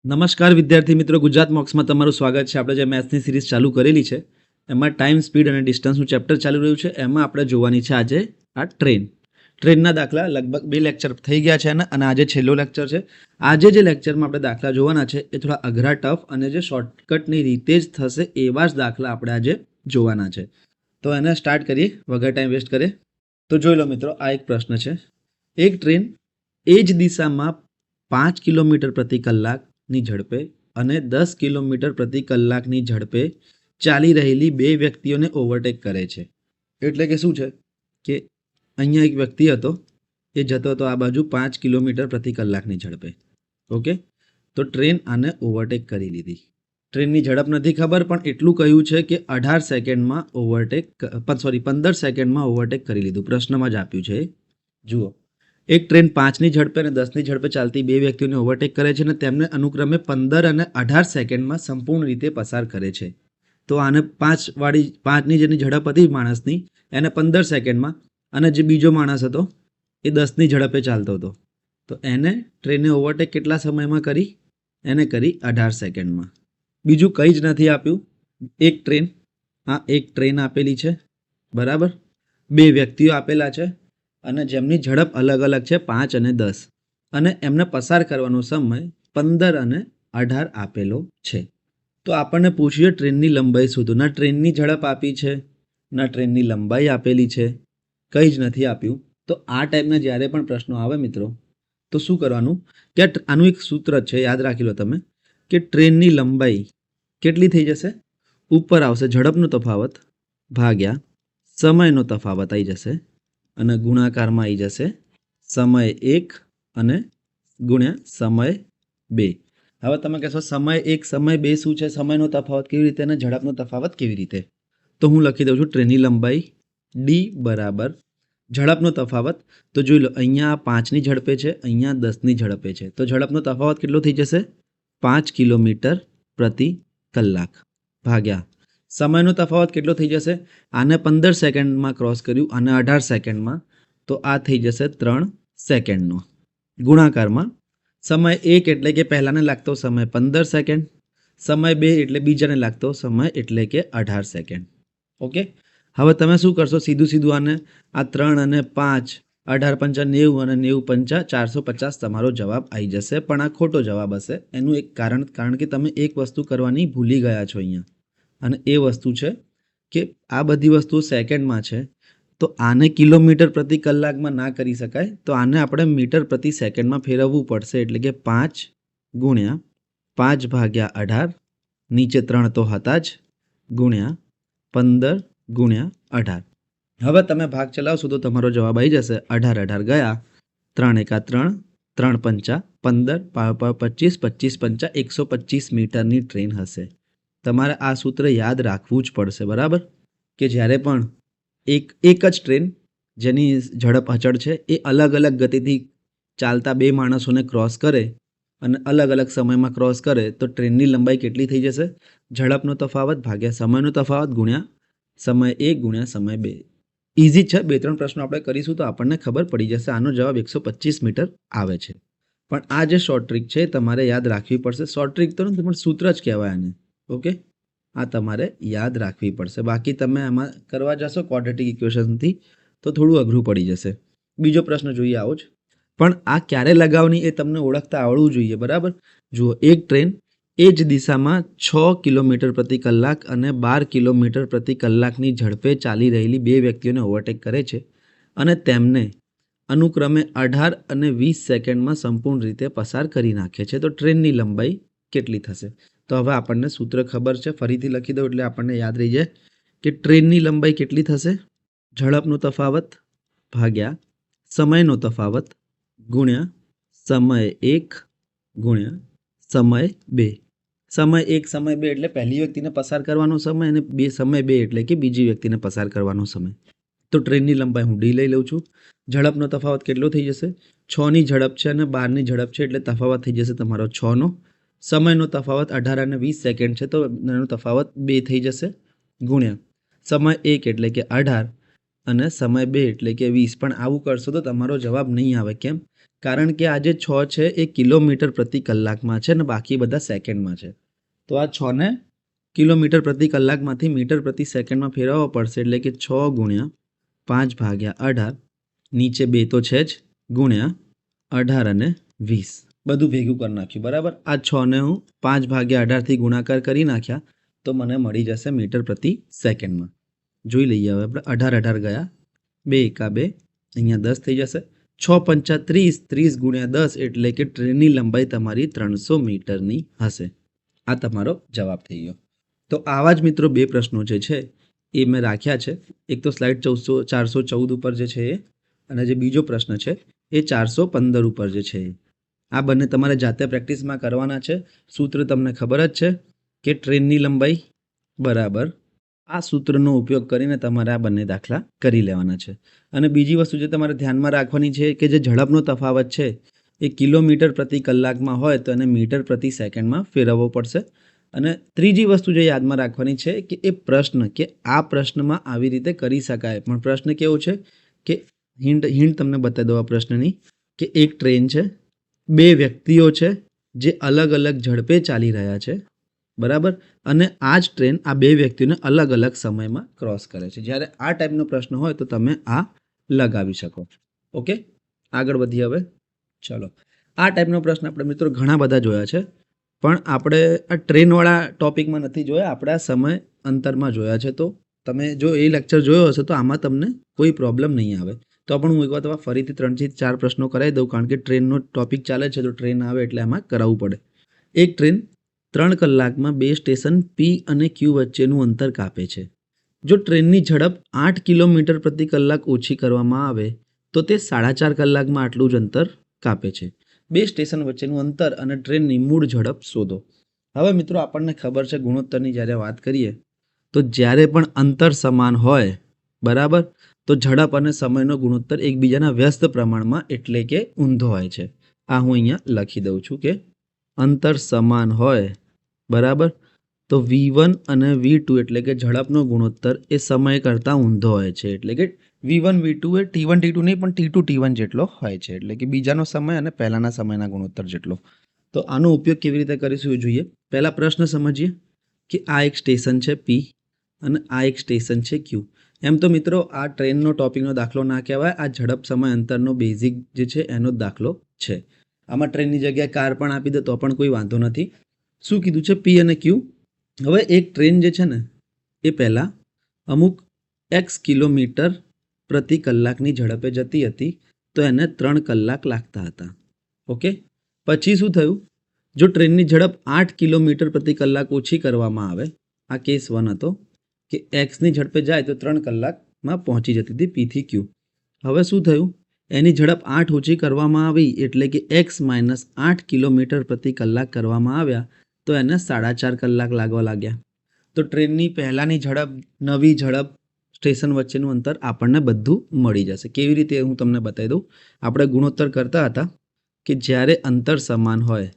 નમસ્કાર વિદ્યાર્થી મિત્રો, ગુજરાત મોક્સમાં તમારું સ્વાગત છે. આપણે જે મેથ્સની સિરીઝ ચાલુ કરેલી છે એમાં ટાઈમ, સ્પીડ અને ડિસ્ટન્સનું ચેપ્ટર ચાલુ રહ્યું છે. એમાં આપણે જોવાની છે આજે આ ટ્રેનના દાખલા. લગભગ 2 લેક્ચર થઈ ગયા છે અને આજે છેલ્લો લેક્ચર છે. આજે જે લેક્ચરમાં આપણે દાખલા જોવાના છે એ થોડા અઘરા, ટફ અને જે શોર્ટકટની રીતે જ થશે એવા જ દાખલા આપણે આજે જોવાના છે. તો એને સ્ટાર્ટ કરીએ વગર ટાઈમ વેસ્ટ કરે. તો જોઈ લો મિત્રો, આ એક પ્રશ્ન છે. એક ટ્રેન એ જ દિશામાં 5 કિલોમીટર પ્રતિ કલાકની ઝડપે અને 10 કિલોમીટર પ્રતિ કલાકની ઝડપે ચાલી રહેલી 2 વ્યક્તિઓને ઓવરટેક કરે છે. એટલે કે શું છે કે અહીંયા એક વ્યક્તિ હતો, એ જતો હતો આ બાજુ 5 કિલોમીટર પ્રતિ કલાકની ઝડપે. ઓકે, તો ટ્રેન આને ઓવરટેક કરી લીધી. ટ્રેનની ઝડપ નથી ખબર, પણ એટલું કહ્યું છે કે 15 સેકન્ડમાં ઓવરટેક કરી લીધું. પ્રશ્નમાં જ આપ્યું છે. જુઓ, એક ટ્રેન 5ની ઝડપે અને 10ની ઝડપે ચાલતી 2 વ્યક્તિઓને ઓવરટેક કરે છે અને તેમને અનુક્રમે 15 અને 18 સેકન્ડમાં સંપૂર્ણ રીતે પસાર કરે છે. તો આને 5ની જેની ઝડપ હતી માણસની, એને 15 સેકન્ડમાં, અને જે બીજો માણસ હતો એ 10ની ઝડપે ચાલતો હતો, તો એને ટ્રેને ઓવરટેક કેટલા સમયમાં કરી? એને કરી 18 સેકન્ડમાં. બીજું કંઈ જ નથી આપ્યું. એક ટ્રેન આપેલી છે, બરાબર. 2 વ્યક્તિઓ આપેલા છે અને જેમની ઝડપ અલગ અલગ છે, 5 અને 10, અને એમને પસાર કરવાનો સમય 15 અને 18 આપેલો છે. તો આપણને પૂછ્યું ટ્રેનની લંબાઈ શોધો. ના ટ્રેનની ઝડપ આપી છે, ના ટ્રેનની લંબાઈ આપેલી છે, કંઈ જ નથી આપ્યું. તો આ ટાઈપના જ્યારે પણ પ્રશ્નો આવે મિત્રો, તો શું કરવાનું કે આનું એક સૂત્ર છે, યાદ રાખી લો તમે, કે ટ્રેનની લંબાઈ કેટલી થઈ જશે? ઉપર આવશે ઝડપનો તફાવત ભાગ્યા સમયનો તફાવત આવી જશે અને ગુણાકારમાં આવી જશે સમય 1 અને ગુણ્યા સમય 2. હવે તમે કહેશો સમય 1 સમય 2 શું છે? સમયનો તફાવત કેવી રીતે અને ઝડપનો તફાવત કેવી રીતે? તો હું લખી દઉં છું ટ્રેનની લંબાઈ ડી બરાબર ઝડપનો તફાવત. તો જોઈ લો, અહીંયા 5ની ઝડપે છે, અહીંયા 10ની ઝડપે છે, તો ઝડપનો તફાવત કેટલો થઈ જશે? 5 કિલોમીટર પ્રતિ કલાક ભાગ્યા સમયનો તફાવત કેટલો થઈ જશે? આને 15 સેકન્ડમાં ક્રોસ કર્યું, આને 18 સેકન્ડમાં, તો આ થઈ જશે 3 સેકન્ડનો. ગુણાકારમાં સમય 1 એટલે કે પહેલાને લાગતો સમય 15 સેકન્ડ, સમય 2 એટલે બીજાને લાગતો સમય એટલે કે 18 સેકન્ડ. ઓકે, હવે તમે શું કરશો? સીધું આને આ 3 અને 5, 18 પંચા 90 અને 90 પંચા 450 તમારો જવાબ આવી જશે. પણ આ ખોટો જવાબ હશે. એનું એક કારણ કે તમે એક વસ્તુ કરવાની ભૂલી ગયા છો અહીંયા, અને એ વસ્તુ છે કે આ બધી વસ્તુઓ સેકન્ડમાં છે, તો આને કિલોમીટર પ્રતિ કલાકમાં ના કરી શકાય, તો આને આપણે મીટર પ્રતિ સેકન્ડમાં ફેરવવું પડશે. એટલે કે 5 ગુણ્યા 5 ભાગ્યા 18, નીચે 3 તો હતા જ, ગુણ્યા 15 ગુણ્યા 18. હવે તમે ભાગ ચલાવશો તો તમારો જવાબ આવી જશે 18 ગયા, 3 એકા 3, 3 પંચા 15, 25, 25 પંચા 125 મીટરની ટ્રેન હશે. તમારે આ સૂત્ર યાદ રાખવું જ પડશે, બરાબર. કે જ્યારે પણ એક જ ટ્રેન જેની ઝડપ અચળ છે એ અલગ અલગ ગતિથી ચાલતા 2 માણસોને ક્રોસ કરે અને અલગ અલગ સમયમાં ક્રોસ કરે, તો ટ્રેનની લંબાઈ કેટલી થઈ જશે? ઝડપનો તફાવત ભાગ્યા સમયનો તફાવત ગુણ્યા સમય 1 ગુણ્યા સમય 2. ઇઝી છે. 2-3 પ્રશ્નો આપણે કરીશું તો આપણને ખબર પડી જશે. આનો જવાબ 125 મીટર આવે છે. પણ આ જે શોર્ટ ટ્રીક છે તમારે યાદ રાખવી પડશે. શોર્ટ ટ્રીક તો નથી, પણ સૂત્ર જ કહેવાય આને. ઓકે, આ તમારે યાદ રાખવી પડશે. બાકી તમે આમાં કરવા જશો ક્વોડ્રેટિક ઇક્વેશનથી તો થોડું અઘરું પડી જશે. બીજો પ્રશ્ન જોઈએ આવો જ. પણ આ ક્યારે લગાવવાની એ તમને ઓળખતા આવડવું જોઈએ, બરાબર. જુઓ, એક ટ્રેન એ જ દિશામાં 6 કિલોમીટર પ્રતિ કલાક અને 12 કિલોમીટર પ્રતિ કલાકની ઝડપે ચાલી રહેલી 2 વ્યક્તિઓને ઓવરટેક કરે છે અને તેમને અનુક્રમે 18 અને 20 સેકન્ડમાં સંપૂર્ણ રીતે પસાર કરી નાખે છે. તો ટ્રેનની લંબાઈ કેટલી થશે? તો હવે આપણને સૂત્ર ખબર છે, ફરીથી લખી દઉં એટલે આપણને યાદ રહી જાય કે ટ્રેનની લંબાઈ કેટલી થશે? ઝડપનો તફાવત ભાગ્યા સમયનો તફાવત ગુણ્યા સમય 1 ગુણ્યા સમય 2. સમય 1 સમય 2 એટલે પહેલી વ્યક્તિને પસાર કરવાનો સમય, અને સમય 2 એટલે કે બીજી વ્યક્તિને પસાર કરવાનો સમય. તો ટ્રેનની લંબાઈ હું ડી લઈ લઉં છું. ઝડપનો તફાવત કેટલો થઈ જશે? 6ની ઝડપ છે અને 12ની ઝડપ છે, એટલે તફાવત થઈ જશે તમારો 6નો. સમયનો તફાવત 18 અને 20 સેકન્ડ છે, તો એનો તફાવત 2 થઈ જશે, ગુણ્યા સમય 1 એટલે કે 18 અને સમય 2 એટલે કે 20. પણ આવું કરશો તો તમારો જવાબ નહીં આવે. કેમ? કારણ કે આ જે 6 છે એ કિલોમીટર પ્રતિ કલાકમાં છે અને બાકી બધા સેકન્ડમાં છે. તો આ 6ને કિલોમીટર પ્રતિ કલાકમાંથી મીટર પ્રતિ સેકન્ડમાં ફેરવવો પડશે, એટલે કે 6 ગુણ્યા 5/18, નીચે 2 તો છે જ, ગુણ્યા 18 અને 20 બધું ભેગું કરી નાખ્યું. બરાબર, આ 6ને હું 5/18થી ગુણાકાર કરી નાખ્યા તો મને મળી જશે મીટર પ્રતિ સેકન્ડમાં. જોઈ લઈએ હવે આપણે. 18 ગયા, 2 એકા 2, અહીંયા 10 થઈ જશે. 6 પંચા 30, 30 ગુણ્યા 10 એટલે કે ટ્રેનની લંબાઈ તમારી 300 મીટરની હશે. આ તમારો જવાબ થઈ ગયો. તો આવા જ મિત્રો 2 પ્રશ્નો જે છે એ મેં રાખ્યા છે. એક તો સ્લાઇડ 414 ઉપર જે છે એ, અને જે બીજો પ્રશ્ન છે એ 415 ઉપર જે છે એ. આ બંને તમારે જાતે પ્રેક્ટિસમાં કરવાના છે. સૂત્ર તમને ખબર જ છે કે ટ્રેનની લંબાઈ બરાબર આ સૂત્રનો ઉપયોગ કરીને તમારે આ બંને દાખલા કરી લેવાના છે. અને બીજી વસ્તુ જે તમારે ધ્યાનમાં રાખવાની છે કે જે ઝડપનો તફાવત છે એ કિલોમીટર પ્રતિ કલાકમાં હોય તો એને મીટર પ્રતિ સેકન્ડમાં ફેરવવો પડશે. અને ત્રીજી વસ્તુ જે યાદમાં રાખવાની છે કે એ પ્રશ્ન, કે આ પ્રશ્નમાં આવી રીતે કરી શકાય. પણ પ્રશ્ન કેવો છે કે હિન્ટ તમને બતાવી દો આ પ્રશ્નની, કે એક ટ્રેન છે, 2 વ્યક્તિઓ છે જે અલગ અલગ ઝડપે ચાલી રહ્યા છે. બરાબર, અને આ જ ટ્રેન આ 2 વ્યક્તિઓને અલગ અલગ સમયમાં ક્રોસ કરે છે. જ્યારે આ ટાઈપનો પ્રશ્ન હોય તો તમે આ લગાવી શકો. ઓકે, આગળ વધીએ હવે. ચલો, આ ટાઈપનો પ્રશ્ન આપણે મિત્રો ઘણા બધા જોયા છે, પણ આપણે આ ટ્રેનવાળા ટોપિકમાં નથી જોયા, આપણે આ સમય અંતરમાં જોયા છે. તો તમે જો એ લેક્ચર જોયો હશે તો આમાં તમને કોઈ પ્રોબ્લેમ નહીં આવે. તો પણ હું એકવાર તમારે ફરીથી 3 થી 4 પ્રશ્નો કરાવી દઉં, કારણ કે ટ્રેનનો ટોપિક ચાલે છે તો ટ્રેન આવે એટલે આમાં કરાવવું પડે. એક ટ્રેન 3 કલાકમાં 2 સ્ટેશન P અને Q વચ્ચેનું અંતર કાપે છે. જો ટ્રેનની ઝડપ 8 કિલોમીટર પ્રતિ કલાક ઓછી કરવામાં આવે તો તે 4.5 કલાકમાં આટલું જ અંતર કાપે છે. 2 સ્ટેશન વચ્ચેનું અંતર અને ટ્રેનની મૂળ ઝડપ શોધો. હવે મિત્રો આપણને ખબર છે ગુણોત્તરની જ્યારે વાત કરીએ તો જ્યારે પણ અંતર સમાન હોય, બરાબર, તો ઝડપ અને સમયનો ગુણોત્તર એકબીજાના વ્યસ્ત પ્રમાણમાં એટલે કે ઊંધો હોય છે. આ હું અહીંયા લખી દઉં છું કે અંતર સમાન હોય, બરાબર, તો V1 અને V2 એટલે કે ઝડપનો ગુણોત્તર એ સમય કરતાં ઊંધો હોય છે. એટલે કે V1 V2 એ T1 T2 નહીં પણ T2 T1 જેટલો હોય છે. એટલે કે બીજાનો સમય અને પહેલાના સમયના ગુણોત્તર જેટલો. તો આનો ઉપયોગ કેવી રીતે કરીશું એ જોઈએ. પહેલા પ્રશ્ન સમજીએ કે આ એક સ્ટેશન છે P અને આ એક સ્ટેશન છે Q. એમ તો મિત્રો આ ટ્રેનનો ટોપિકનો દાખલો ના કહેવાય, આ ઝડપ સમય અંતરનો બેઝિક જે છે એનો જ દાખલો છે. આમાં ટ્રેનની જગ્યાએ કાર પણ આપી દે તો પણ કોઈ વાંધો નથી. શું કીધું છે? P અને Q. હવે એક ટ્રેન જે છે ને એ પહેલાં અમુક x કિલોમીટર પ્રતિ કલાકની ઝડપે જતી હતી તો એને 3 કલાક લાગતા હતા. ઓકે, પછી શું થયું? જો ટ્રેનની ઝડપ 8 કિલોમીટર પ્રતિ કલાક ઓછી કરવામાં આવે, આ કેસ 1 હતો કે એક્સની ઝડપે જાય તો 3 કલાકમાં પહોંચી જતી હતી P થી Q. હવે શું થયું? એની ઝડપ 8 ઓછી કરવામાં આવી એટલે કે x - 8 કિલોમીટર પ્રતિ કલાક કરવામાં આવ્યા તો એને 4.5 કલાક લાગવા લાગ્યા. તો ટ્રેનની પહેલાંની ઝડપ, નવી ઝડપ, સ્ટેશન વચ્ચેનું અંતર આપણને બધું મળી જશે. કેવી રીતે હું તમને બતાવી દઉં. આપણે ગુણોત્તર કરતા હતા કે જ્યારે અંતર સમાન હોય,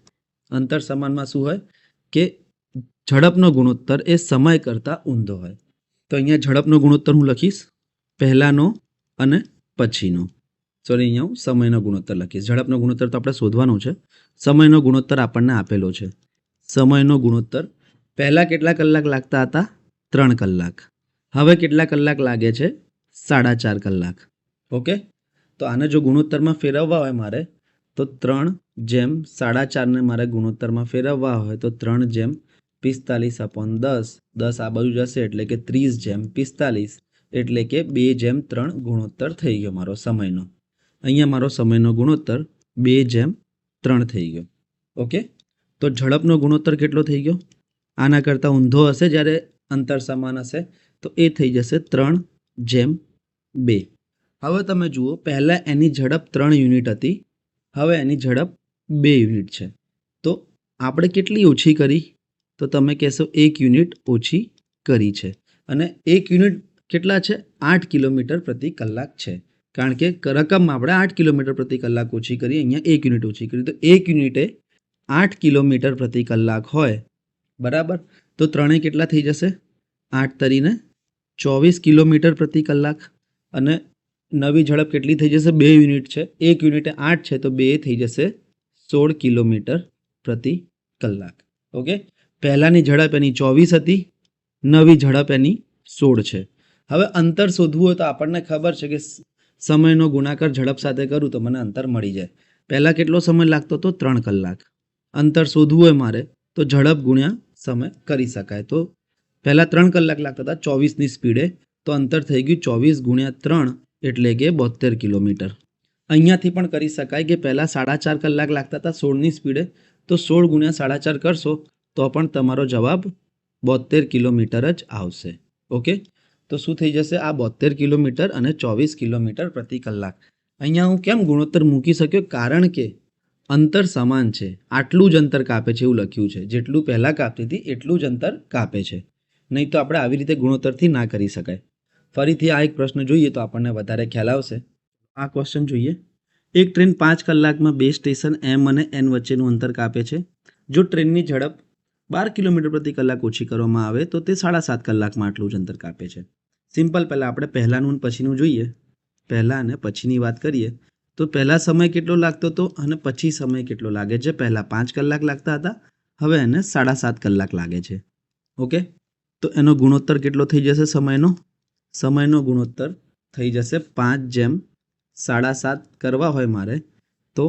અંતર સમાનમાં શું હોય કે ઝડપનો ગુણોત્તર એ સમય કરતાં ઊંધો હોય. તો અહીંયા ઝડપનો ગુણોત્તર હું લખીશ પહેલાંનો અને પછીનો. સોરી, અહીંયા હું સમયનો ગુણોત્તર લખીશ. ઝડપનો ગુણોત્તર તો આપણે શોધવાનો છે. સમયનો ગુણોત્તર આપણને આપેલો છે. સમયનો ગુણોત્તર પહેલાં કેટલા કલાક લાગતા હતા? 3 કલાક. હવે કેટલા કલાક લાગે છે? 4.5 કલાક. ઓકે, તો આને જો ગુણોત્તરમાં ફેરવવા હોય મારે તો 3/4.5 મારે ગુણોત્તરમાં ફેરવવા હોય તો 3/45/10. 10 આ બાજુ જશે એટલે કે 30/45 એટલે કે 2/3 ગુણોત્તર થઈ ગયો મારો સમયનો. અહીંયા મારો સમયનો ગુણોત્તર 2/3 થઈ ગયો. ઓકે, તો ઝડપનો ગુણોત્તર કેટલો થઈ ગયો? આના કરતાં ઊંધો હશે જ્યારે અંતર સમાન હશે તો એ થઈ જશે 3/2. હવે તમે જુઓ, પહેલાં એની ઝડપ 3 યુનિટ હતી, હવે એની ઝડપ 2 યુનિટ છે. તો આપણે કેટલી ઓછી કરી? તો તમે કહેશો 1 યુનિટ ઓછી કરી છે. અને 1 યુનિટ કેટલા છે? 8 કિલોમીટર પ્રતિ કલાક છે. કારણ કે રકમમાં આપણે 8 કિલોમીટર પ્રતિ કલાક ઓછી કરી, અહીંયા 1 યુનિટ ઓછી કરી. તો 1 યુનિટે 8 કિલોમીટર પ્રતિ કલાક હોય, બરાબર, તો ત્રણેય કેટલા થઈ જશે? 8 તરીને 24 કિલોમીટર પ્રતિ કલાક. અને નવી ઝડપ કેટલી થઈ જશે? 2 યુનિટ છે. 1 યુનિટે 8 છે તો 2 થઈ જશે 16 કિલોમીટર પ્રતિ કલાક. ઓકે, પહેલાંની ઝડપ એની 24 હતી, નવી ઝડપ એની 16 છે. હવે અંતર શોધવું હોય તો આપણને ખબર છે કે સમયનો ગુણાકાર ઝડપ સાથે કરું તો મને અંતર મળી જાય. પહેલાં કેટલો સમય લાગતો હતો? 3 કલાક. અંતર શોધવું હોય મારે તો ઝડપ ગુણ્યા સમય કરી શકાય. તો પહેલાં 3 કલાક લાગતા હતા 24ની સ્પીડે, તો અંતર થઈ ગયું 24 ગુણ્યા 3 એટલે કે 72 કિલોમીટર. અહીંયાથી પણ કરી શકાય કે પહેલાં 4.5 કલાક લાગતા હતા 16ની સ્પીડે, તો 16 ગુણ્યા 4.5 કરશો તો પણ તમારો જવાબ 72 કિલોમીટર જ આવશે. ઓકે, તો શું થઈ જશે? આ 72 કિલોમીટર અને 24 કિલોમીટર પ્રતિ કલાક. અહીંયા હું કેમ ગુણોત્તર મૂકી શક્યો? કારણ કે અંતર સમાન છે. આટલું જ અંતર કાપે છે એવું લખ્યું છે. જેટલું પહેલાં કાપતી હતી એટલું જ અંતર કાપે છે. નહીં તો આપણે આવી રીતે ગુણોત્તરથી ના કરી શકાય. ફરીથી આ એક પ્રશ્ન જોઈએ તો આપણને વધારે ખ્યાલ આવશે. આ ક્વેશ્ચન જોઈએ. એક ટ્રેન 5 કલાકમાં 2 સ્ટેશન એમ અને એન વચ્ચેનું અંતર કાપે છે. જો ટ્રેનની ઝડપ 12 કિલોમીટર પ્રતિ કલાક ઓછી કરવામાં આવે તો તે 7.5 કલાકમાં આટલું જ અંતર કાપે છે. સિમ્પલ. પહેલાં આપણે પહેલાંનું અને પછીનું જોઈએ. પહેલાં અને પછીની વાત કરીએ તો પહેલાં સમય કેટલો લાગતો હતો અને પછી સમય કેટલો લાગે છે? પહેલાં 5 કલાક લાગતા હતા, હવે એને 7.5 કલાક લાગે છે. ઓકે, તો એનો ગુણોત્તર કેટલો થઈ જશે? સમયનો ગુણોત્તર થઈ જશે 5:7.5 કરવા હોય મારે તો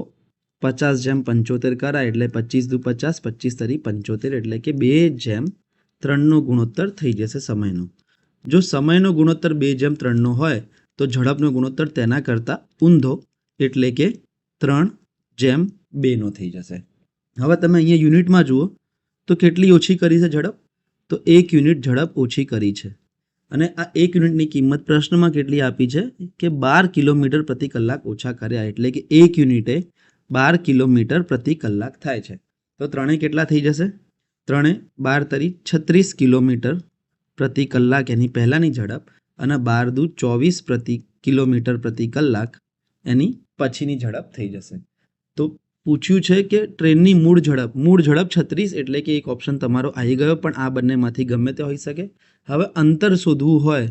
50:75 કરાય એટલે 25 દુ 50, 25 તરી 75 એટલે કે 2:3નો ગુણોત્તર થઈ જશે સમયનો. જો સમયનો ગુણોત્તર 2:3નો હોય તો ઝડપનો ગુણોત્તર તેના કરતાં ઊંધો એટલે કે 3:2નો થઈ જશે. હવે તમે અહીંયા યુનિટમાં જુઓ તો કેટલી ઓછી કરી છે ઝડપ? તો 1 યુનિટ ઝડપ ઓછી કરી છે. અને આ 1 યુનિટની કિંમત પ્રશ્નમાં કેટલી આપી છે કે 12 કિલોમીટર પ્રતિ કલાક ઓછા કર્યા, એટલે કે 1 યુનિટે 12 કિલોમીટર પ્રતિ કલાક થાય છે. તો ત્રણે કેટલા થઈ જશે? ત્રણે 12 તરી 36 કિલોમીટર પ્રતિ કલાક એની પહેલાંની ઝડપ અને 12 દુ 24 કિલોમીટર પ્રતિ કલાક એની પછીની ઝડપ થઈ જશે. તો પૂછ્યું છે કે ટ્રેનની મૂળ ઝડપ 36 એટલે કે એક ઓપ્શન તમારો આવી ગયો, પણ આ બંનેમાંથી ગમે તે હોઈ શકે. હવે અંતર શોધવું હોય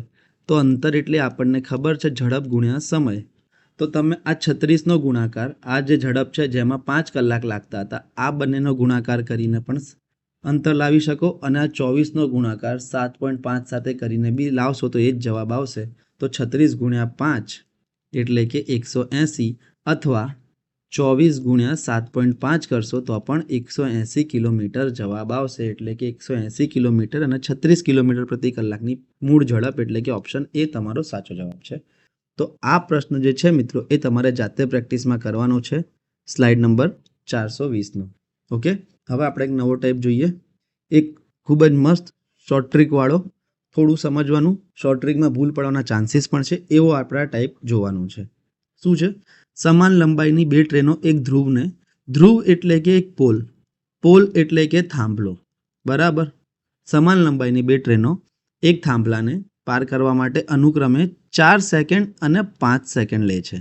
તો અંતર એટલે આપણને ખબર છે ઝડપ ગુણ્યા સમય. તો તમે આ 36નો ગુણાકાર, આ જે ઝડપ છે જેમાં 5 કલાક લાગતા હતા, આ બંનેનો ગુણાકાર કરીને પણ અંતર લાવી શકો અને આ 24નો ગુણાકાર 7.5 સાથે કરીને બી લાવશો તો એ જ જવાબ આવશે. તો 36 ગુણ્યા 5 એટલે કે 180 અથવા 24 ગુણ્યા 7.5 કરશો તો પણ 180 કિલોમીટર જવાબ આવશે. એટલે કે 180 કિલોમીટર અને 36 કિલોમીટર પ્રતિ કલાકની મૂળ ઝડપ એટલે કે ઓપ્શન એ તમારો સાચો જવાબ છે. તો આ પ્રશ્ન જે છે મિત્રો એ તમારે જાતે પ્રેક્ટિસમાં કરવાનો છે. Slide number 420નો. ઓકે, હવે આપણે એક નવો ટાઈપ જોઈએ. એક ખૂબ જ મસ્ત શોર્ટ ટ્રીકવાળો, થોડું સમજવાનું, શોર્ટ ટ્રીકમાં ભૂલ પડવાના ચાન્સીસ પણ છે એવો આપણે આ ટાઈપ જોવાનું છે. શું છે? સમાન લંબાઈની 2 ટ્રેનો એક ધ્રુવને, ધ્રુવ એટલે કે એક પોલ એટલે કે થાંભલો, બરાબર. સમાન લંબાઈની 2 ટ્રેનો એક થાંભલાને પાર કરવા માટે અનુક્રમે 4 સેકન્ડ અને 5 સેકન્ડ લે છે.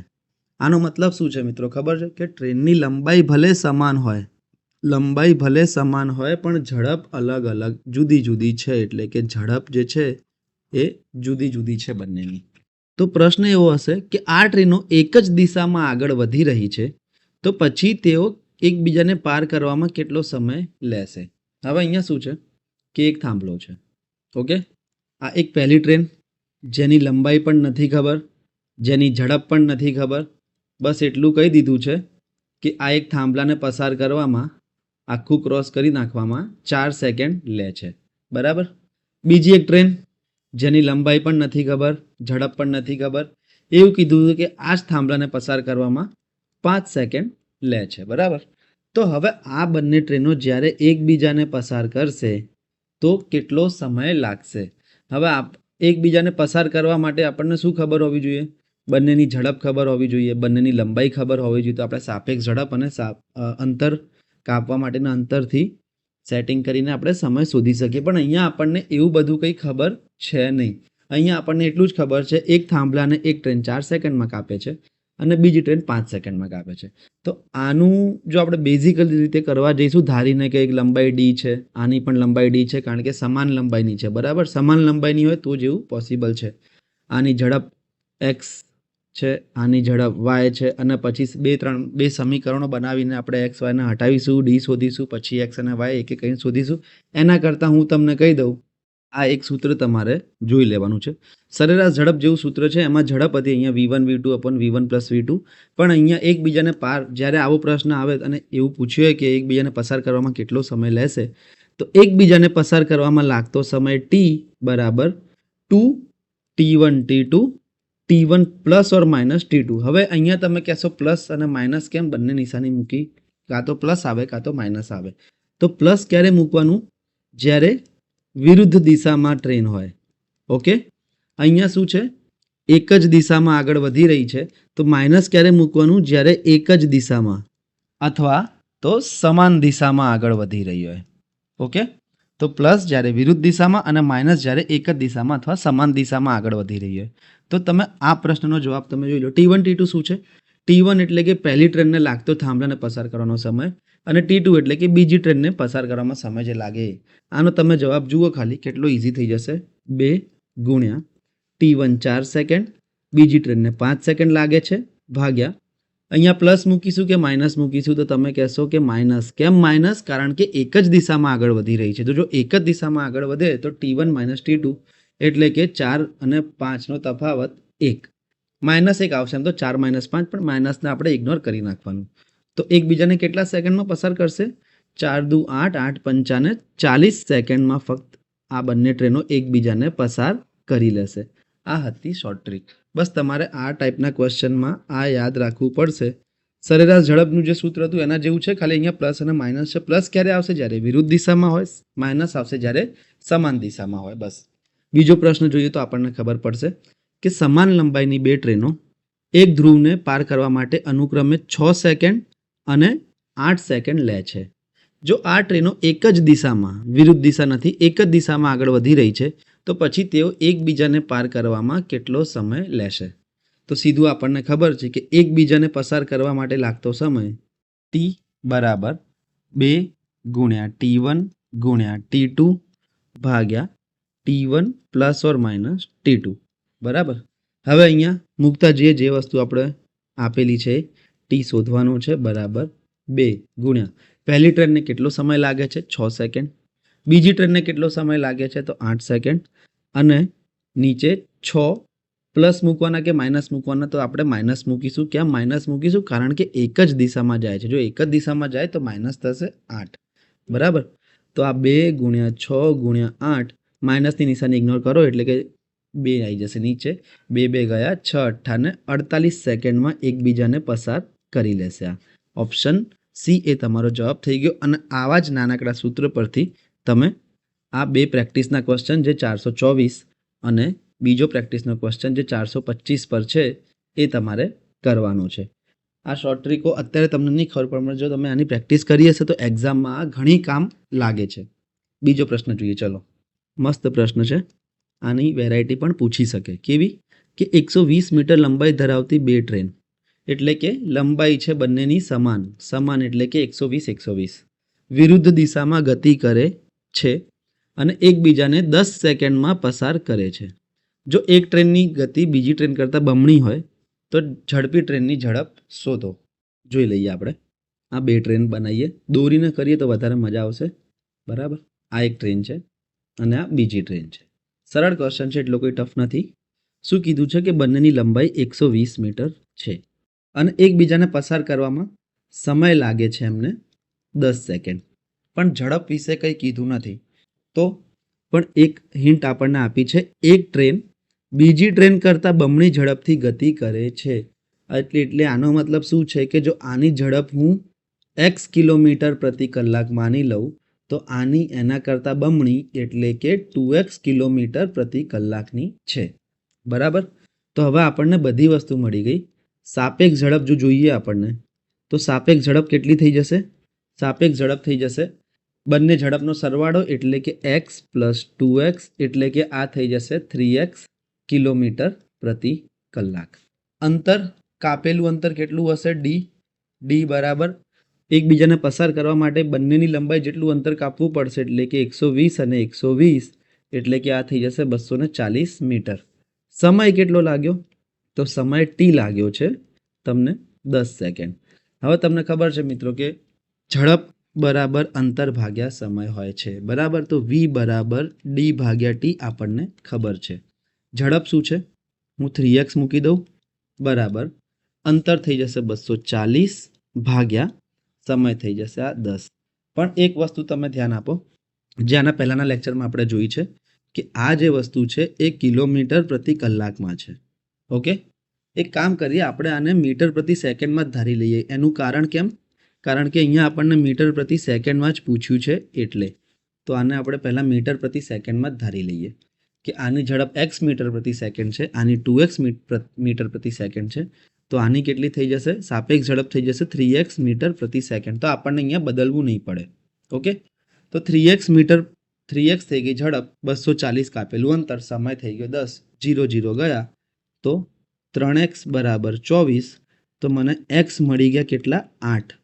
આનો મતલબ શું છે મિત્રો? ખબર છે કે ટ્રેનની લંબાઈ ભલે સમાન હોય પણ ઝડપ અલગ અલગ જુદી જુદી છે. એટલે કે ઝડપ જે છે એ જુદી જુદી છે બંનેની. તો પ્રશ્ન એવો હશે કે આ ટ્રેનો એક જ દિશામાં આગળ વધી રહી છે તો પછી તેઓ એકબીજાને પાર કરવામાં કેટલો સમય લેશે? હવે અહીંયા શું છે કે એક થાંભલો છે. ઓકે, આ એક પહેલી ટ્રેન જેની લંબાઈ પણ નથી ખબર, જેની ઝડપ પણ નથી ખબર, બસ એટલું કહી દીધું છે કે આ એક થાંભલાને પસાર કરવામાં, આખું ક્રોસ કરી નાખવામાં 4 સેકન્ડ લે છે, બરાબર. બીજી એક ટ્રેન જેની લંબાઈ પણ નથી ખબર, ઝડપ પણ નથી ખબર, એવું કીધું કે આ જ થાંભલાને પસાર કરવામાં 5 સેકન્ડ લે છે, બરાબર. તો હવે આ બંને ટ્રેનો જ્યારે એકબીજાને પસાર કરશે તો કેટલો સમય લાગશે? હવે એકબીજાને પસાર કરવા માટે આપણને શું ખબર હોવી જોઈએ? બંનેની ઝડપ ખબર હોવી જોઈએ, બંનેની લંબાઈ ખબર હોવી જોઈએ. તો આપણે સાપેક્ષ ઝડપ અને અંતર કાપવા માટેના અંતરથી સેટિંગ કરીને આપણે સમય શોધી શકીએ. પણ અહીંયા આપણને એવું બધું કંઈ ખબર છે નહીં. અહીંયા આપણને એટલું જ ખબર છે એક થાંભલાને એક ટ્રેન 4 સેકન્ડમાં કાપે છે અને બીજી ટ્રેન 5 સેકન્ડમાં કાપે છે. તો આનું જો આપણે બેઝિકલી રીતે કરવા જઈશું, ધારીને કે એક લંબાઈ ડી છે, આની પણ લંબાઈ ડી છે, કારણ કે સમાન લંબાઈની છે, બરાબર. સમાન લંબાઈની હોય તો જેવું પોસિબલ છે. આની ઝડપ એક્સ છે, આની ઝડપ y છે, અને પછી બે સમીકરણો બનાવીને આપણે એક્સ વાયને હટાવીશું, ડી શોધીશું, પછી એક્સ અને વાય એક એક કરીને શોધીશું. એના કરતાં હું તમને કહી દઉં, આ એક સૂત્ર તમારે જોઈ લેવાનું છે. સરેરાશ ઝડપ જેવું સૂત્ર છે, એમાં ઝડપ હતી અહીંયા v1 v2 upon v1 plus v2. પણ અહીંયા એકબીજાને પાર, જ્યારે આવો પ્રશ્ન આવે અને એવું પૂછ્યું હોય કે એકબીજાને પસાર કરવામાં કેટલો સમય લેશે, તો એકબીજાને પસાર કરવામાં લાગતો સમય t બરાબર 2 t1 t2 t1 plus or minus t2. હવે અહીંયા તમે કહેશો પ્લસ અને માઇનસ કેમ બંને નિશાની મૂકી? કાં તો પ્લસ આવે કાં તો માઇનસ આવે. તો પ્લસ ક્યારે મૂકવાનું? જ્યારે વિરુદ્ધ દિશામાં ટ્રેન હોય. ઓકે, અહીંયા શું છે? એક જ દિશામાં આગળ વધી રહી છે, તો માઇનસ ક્યારે મૂકવાનું? જ્યારે એક જ દિશામાં અથવા તો સમાન દિશામાં આગળ વધી રહી હોય. ઓકે, તો પ્લસ જ્યારે વિરુદ્ધ દિશામાં અને માઇનસ જ્યારે એક જ દિશામાં અથવા સમાન દિશામાં આગળ વધી રહી હોય. તો તમે આ પ્રશ્નનો જવાબ તમે જોઈ લો. t1 t2 શું છે? t1 એટલે કે પહેલી ટ્રેનને લાગતો થાંભલાને પસાર કરવાનો સમય, અને t2 એટલે કે બીજી ટ્રેનને પસાર કરવામાં સમય જે લાગે. આનો તમે જવાબ જુઓ ખાલી કેટલો ઇઝી થઈ જશે. 2 ગુણ્યા t1 4 સેકન્ડ, બીજી ટ્રેનને 5 સેકન્ડ લાગે છે, ભાગ્યા અહીંયા પ્લસ મૂકીશું કે માઇનસ મૂકીશું? તો તમે કહેશો કે માઇનસ. કેમ માઇનસ? કારણ કે એક જ દિશામાં આગળ વધી રહી છે. તો જો એક જ દિશામાં આગળ વધે તો t1 માઇનસ t2 એટલે કે 4 અને 5નો તફાવત 1. માઇનસ 1 આવશે, એમ તો 4 માઇનસ 5, પણ માઇનસને આપણે ઇગ્નોર કરી નાખવાનું. તો એકબીજાને કેટલા સેકન્ડમાં પસાર કરશે? 4 દુ 8, 8 પંચાને 40 સેકન્ડમાં ફક્ત આ બંને ટ્રેનો એકબીજાને પસાર કરી લેશે. આ હતી શોર્ટ ટ્રીક. બસ તમારે આ ટાઈપના ક્વેશ્ચનમાં આ યાદ રાખવું પડશે. સરેરાશ ઝડપનું જે સૂત્ર હતું એના જેવું છે, ખાલી અહીંયા પ્લસ અને માઇનસ છે. પ્લસ ક્યારે આવશે? જ્યારે વિરુદ્ધ દિશામાં હોય. માઇનસ આવશે જ્યારે સમાન દિશામાં હોય. બસ. બીજો પ્રશ્ન જોઈએ તો આપણને ખબર પડશે કે સમાન લંબાઈની બે ટ્રેનો એક ધ્રુવને પાર કરવા માટે અનુક્રમે 6 સેકન્ડ અને 8 સેકન્ડ લે છે. જો આ ટ્રેનો એક જ દિશામાં, વિરુદ્ધ દિશા નથી, એક જ દિશામાં આગળ વધી રહી છે, તો પછી તેઓ એકબીજાને પાર કરવામાં કેટલો સમય લેશે? તો સીધું આપણને ખબર છે કે એકબીજાને પસાર કરવા માટે લાગતો સમય t બરાબર 2 ગુણ્યા t1 ગુણ્યા t2 ભાગ્યા t1 plus or minus t2. બરાબર. હવે અહીંયા મૂકતા જે વસ્તુ આપણે આપેલી છે t શોધવાનો છે. બરાબર 2 ગુણ્યા પહેલી ટ્રેનને કેટલો સમય લાગે છે? 6 સેકન્ડ. બીજી ટ્રેનને કેટલો સમય લાગે છે? તો 8 સેકન્ડ. અને નીચે 6 પ્લસ મૂકવાના કે માઇનસ મૂકવાના? તો આપણે માઇનસ મૂકીશું. કેમ માઇનસ મૂકીશું? કારણ કે એક જ દિશામાં જાય છે. જો એક જ દિશામાં જાય તો માઇનસ થશે 8. બરાબર. તો આ 2 ગુણ્યા 6 ગુણ્યા 8, માઇનસની નિશાની ઇગ્નોર કરો એટલે કે 2 આવી જશે નીચે. 2 2 ગયા 6 8 ને 48 સેકન્ડમાં એકબીજાને પસાર કરી લેશે. આ ઓપ્શન સી એ તમારો જવાબ થઈ ગયો. અને આવા જ નાનકડા સૂત્ર પરથી તમે આ બે પ્રેક્ટિસના ક્વેશ્ચન જે 424 અને બીજો પ્રેક્ટિસનો ક્વેશ્ચન જે 425 પર છે એ તમારે કરવાનો છે. આ શોર્ટ ટ્રીકો અત્યારે તમને નહીં ખબર પડે, જો તમે આની પ્રેક્ટિસ કરી હશે તો એક્ઝામમાં આ ઘણી કામ લાગે છે. બીજો પ્રશ્ન જોઈએ. ચલો, મસ્ત પ્રશ્ન છે. આની વેરાયટી પણ પૂછી શકે. કેવી? કે 120 મીટર લંબાઈ ધરાવતી બે ટ્રેન, એટલે કે લંબાઈ છે બંનેની સમાન એટલે કે 120 વિરુદ્ધ દિશામાં ગતિ કરે છે અને એકબીજાને 10 સેકન્ડમાં પસાર કરે છે. જો એક ટ્રેનની ગતિ બીજી ટ્રેન કરતાં બમણી હોય તો ઝડપી ટ્રેનની ઝડપ શોધો. જોઈ લઈએ આપણે. આ બે ટ્રેન બનાવીએ, દોરીને કરીએ તો વધારે મજા આવશે. બરાબર. આ એક ટ્રેન છે અને આ બીજી ટ્રેન છે. સરળ ક્વેશ્ચન છે, એટલો કોઈ ટફ નથી. શું કીધું છે? કે બંનેની લંબાઈ 120 મીટર છે અને એકબીજાને પસાર કરવામાં સમય લાગે છે એમને 10 સેકન્ડ. પણ ઝડપ વિશે કંઈ કીધું નથી. તો પણ એક હિન્ટ આપણને આપી છે, એક ટ્રેન બીજી ટ્રેન કરતાં બમણી ઝડપથી ગતિ કરે છે. એટલે આનો મતલબ શું છે? કે જો આની ઝડપ હું x કિલોમીટર પ્રતિ કલાક માની લઉં તો આની એના કરતાં બમણી એટલે કે 2x કિલોમીટર પ્રતિ કલાકની છે. બરાબર. તો હવે આપણને બધી વસ્તુ મળી ગઈ. સાપેક્ષ ઝડપ જો જોઈએ આપણને તો સાપેક્ષ ઝડપ કેટલી થઈ જશે? સાપેક્ષ ઝડપ થઈ જશે બંને ઝડપનો સરવાળો એટલે કે x પ્લસ 2x એટલે કે આ થઈ જશે 3x કિલોમીટર પ્રતિ કલાક. અંતર, કાપેલું અંતર કેટલું હશે? d બરાબર એકબીજાને પસાર કરવા માટે બંનેની લંબાઈ જેટલું અંતર કાપવું પડશે એટલે કે 120 અને 120 એટલે કે આ થઈ જશે 240 મીટર. સમય કેટલો લાગ્યો? તો સમય ટી લાગ્યો છે તમને 10 સેકન્ડ. હવે તમને ખબર છે મિત્રો કે ઝડપ બરાબર અંતર ભાગ્યા સમય હોય છે, બરાબર. તો v બરાબર ડી ભાગ્યા ટી આપણને ખબર છે. ઝડપ શું છે? હું 3x મૂકી દઉં, બરાબર. અંતર થઈ જશે 240 ભાગ્યા સમય થઈ જશે આ 10. પણ એક વસ્તુ તમે ધ્યાન આપો, જે આના પહેલાના લેક્ચરમાં આપણે જોઈ છે કે આ જે વસ્તુ છે એ કિલોમીટર પ્રતિ કલાકમાં છે. ઓકે, એક કામ કરીએ, આપણે આને મીટર પ્રતિ સેકન્ડમાં જ ધારી લઈએ. એનું કારણ કેમ? કારણ કે અહીંયા આપણને મીટર પ્રતિ સેકન્ડમાં જ પૂછ્યું છે એટલે. તો આને આપણે પહેલાં મીટર પ્રતિ સેકન્ડમાં જ ધારી લઈએ કે આની ઝડપ x મીટર પ્રતિ સેકન્ડ છે, આની 2x મીટર પ્રતિ સેકન્ડ છે. તો આની કેટલી થઈ જશે? સાપેક્ષ ઝડપ થઈ જશે 3x મીટર પ્રતિ સેકન્ડ. તો આપણને અહીંયા બદલવું નહીં પડે. ઓકે, તો 3x થઈ ગઈ ઝડપ, 240 કાપેલું અંતર, સમય થઈ ગયો 10, 0 0 ગયા તો 3x બરાબર 24. તો મને x મળી ગયા કેટલા? 8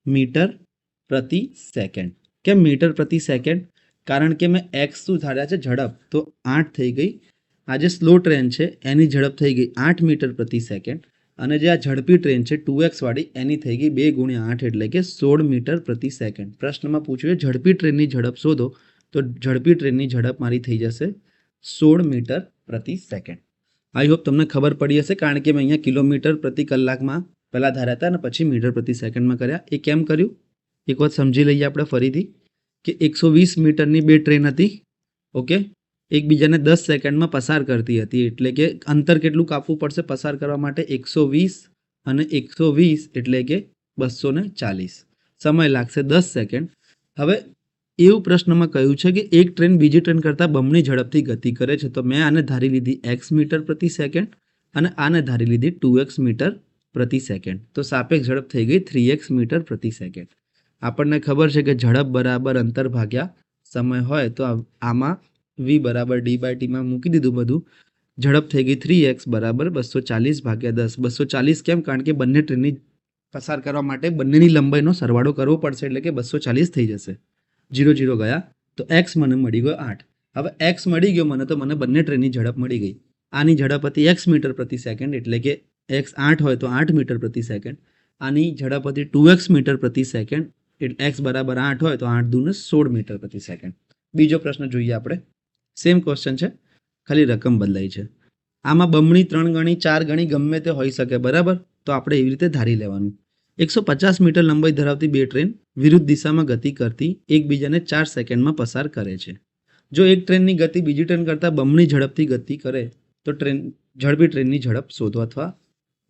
મીટર પ્રતિ સેકન્ડ. કેમ મીટર પ્રતિ સેકન્ડ? કારણ કે મેં x શું ધાર્યા છે? ઝડપ. તો 8 થઈ ગઈ. આ જે સ્લો ટ્રેન છે એની ઝડપ થઈ ગઈ 8 મીટર પ્રતિ સેકન્ડ, અને જે આ ઝડપી ટ્રેન છે 2x વાળી એની થઈ ગઈ 2 × 8 એટલે કે 16 મીટર પ્રતિ સેકન્ડ. પ્રશ્નમાં પૂછ્યું છે ઝડપી ટ્રેનની ઝડપ શોધો, તો ઝડપી ટ્રેનની ઝડપ મારી થઈ જશે 16 મીટર પ્રતિ સેકન્ડ. આઈ હોપ તમને ખબર પડી હશે, કારણ કે મેં અહીંયા કિલોમીટર પ્રતિ કલાકમાં પહેલાં ધાર્યા હતા અને પછી મીટર પ્રતિ સેકન્ડમાં કર્યા. એ કેમ કર્યું એક વાત સમજી લઈએ આપણે ફરીથી, કે 120 મીટરની બે ટ્રેન હતી. ઓકે, એકબીજાને 10 સેકન્ડમાં પસાર કરતી હતી, એટલે કે અંતર કેટલું કાપવું પડશે પસાર કરવા માટે? 120 અને 120 એટલે કે 240. સમય લાગશે 10 સેકન્ડ. હવે એવું પ્રશ્નમાં કહ્યું છે કે એક ટ્રેન બીજી ટ્રેન કરતાં બમણી ઝડપથી ગતિ કરે છે. તો મેં આને ધારી લીધી x મીટર પ્રતિ સેકન્ડ અને આને ધારી લીધી 2x મીટર પ્રતિ સેકન્ડ. તો સાપેક્ષ ઝડપ થઈ ગઈ 3x મીટર પ્રતિ સેકન્ડ. આપણને ખબર છે કે ઝડપ બરાબર અંતર ભાગ્યા સમય હોય, તો આમાં v બરાબર d/t માં મૂકી દીધું બધું. ઝડપ થઈ ગઈ 3x બરાબર 240 ભાગ્યા 10. 240 કેમ? કારણ કે બંને ટ્રેનની પસાર કરવા માટે બંનેની લંબાઈનો સરવાળો કરવો પડશે, એટલે કે 240 થઈ જશે. 0 0 ગયા તો x મને મળી ગયો 8. હવે x મળી ગયો મને, તો મને બંને ટ્રેનની ઝડપ મળી ગઈ. આની ઝડપ હતી x મીટર પ્રતિ સેકન્ડ, એટલે કે x 8 હોય તો 8 મીટર પ્રતિ સેકન્ડ. આની ઝડપ હતી 2x મીટર પ્રતિ સેકન્ડ, એટલે x બરાબર 8 હોય તો 8 દૂને 16 મીટર પ્રતિ સેકન્ડ. બીજો પ્રશ્ન જોઈએ આપણે. સેમ ક્વેશ્ચન છે, ખાલી રકમ બદલાઈ છે. આમાં બમણી, 3 ગણી, 4 ગણી ગમે તે હોઈ શકે, બરાબર. તો આપણે એવી રીતે ધારી લેવાનું. 150 મીટર લંબાઈ ધરાવતી બે ટ્રેન વિરુદ્ધ દિશામાં ગતિ કરતી એકબીજાને 4 સેકન્ડમાં પસાર કરે છે. જો એક ટ્રેનની ગતિ બીજી ટ્રેન કરતાં બમણી ઝડપથી ગતિ કરે તો ઝડપી ટ્રેનની ઝડપ શોધો, અથવા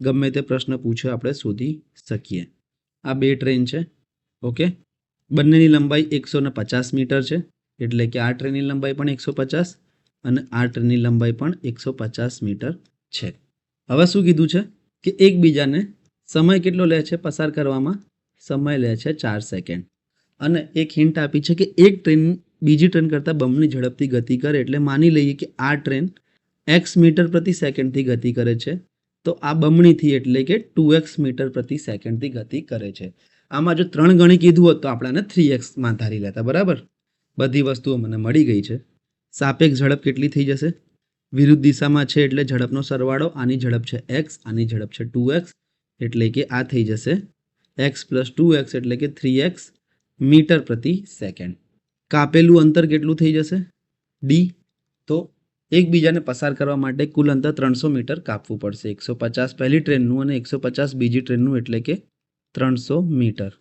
ગમે તે પ્રશ્ન પૂછે આપણે શોધી શકીએ. આ બે ટ્રેન છે. ઓકે, બંનેની લંબાઈ 150 મીટર છે, એટલે કે આ ટ્રેનની લંબાઈ પણ 150 અને આ ટ્રેનની લંબાઈ પણ 150 મીટર છે. હવે શું કીધું છે કે એકબીજાને સમય કેટલો લે છે પસાર કરવામાં? સમય લે છે 4 સેકન્ડ. અને એક હિન્ટ આપી છે કે એક ટ્રેન બીજી ટ્રેન કરતાં બમણી ઝડપથી ગતિ કરે, એટલે માની લઈએ કે આ ટ્રેન x મીટર પ્રતિ સેકન્ડથી ગતિ કરે છે, તો આ બમણીથી એટલે કે 2x મીટર પ્રતિ સેકન્ડથી ગતિ કરે છે. આમાં જો 3 ગણી કીધું હોત તો આપણે 3x માં ધારી લેતા, બરાબર. બધી વસ્તુઓ મને મળી ગઈ છે. સાપેક્ષ ઝડપ કેટલી થઈ જશે? વિરુદ્ધ દિશામાં છે એટલે ઝડપનો સરવાળો. આની ઝડપ છે x, આની ઝડપ છે 2x, એટલે કે આ થઈ જશે x + 2x એટલે કે 3x મીટર પ્રતિ સેકન્ડ. કાપેલું અંતર કેટલું થઈ જશે? d. તો એકબીજાને પસાર કરવા માટે કુલ અંતર 300 મીટર કાપવું પડશે. 150 પહેલી ટ્રેનનું અને 150 બીજી ટ્રેનનું, એટલે કે 300 મીટર.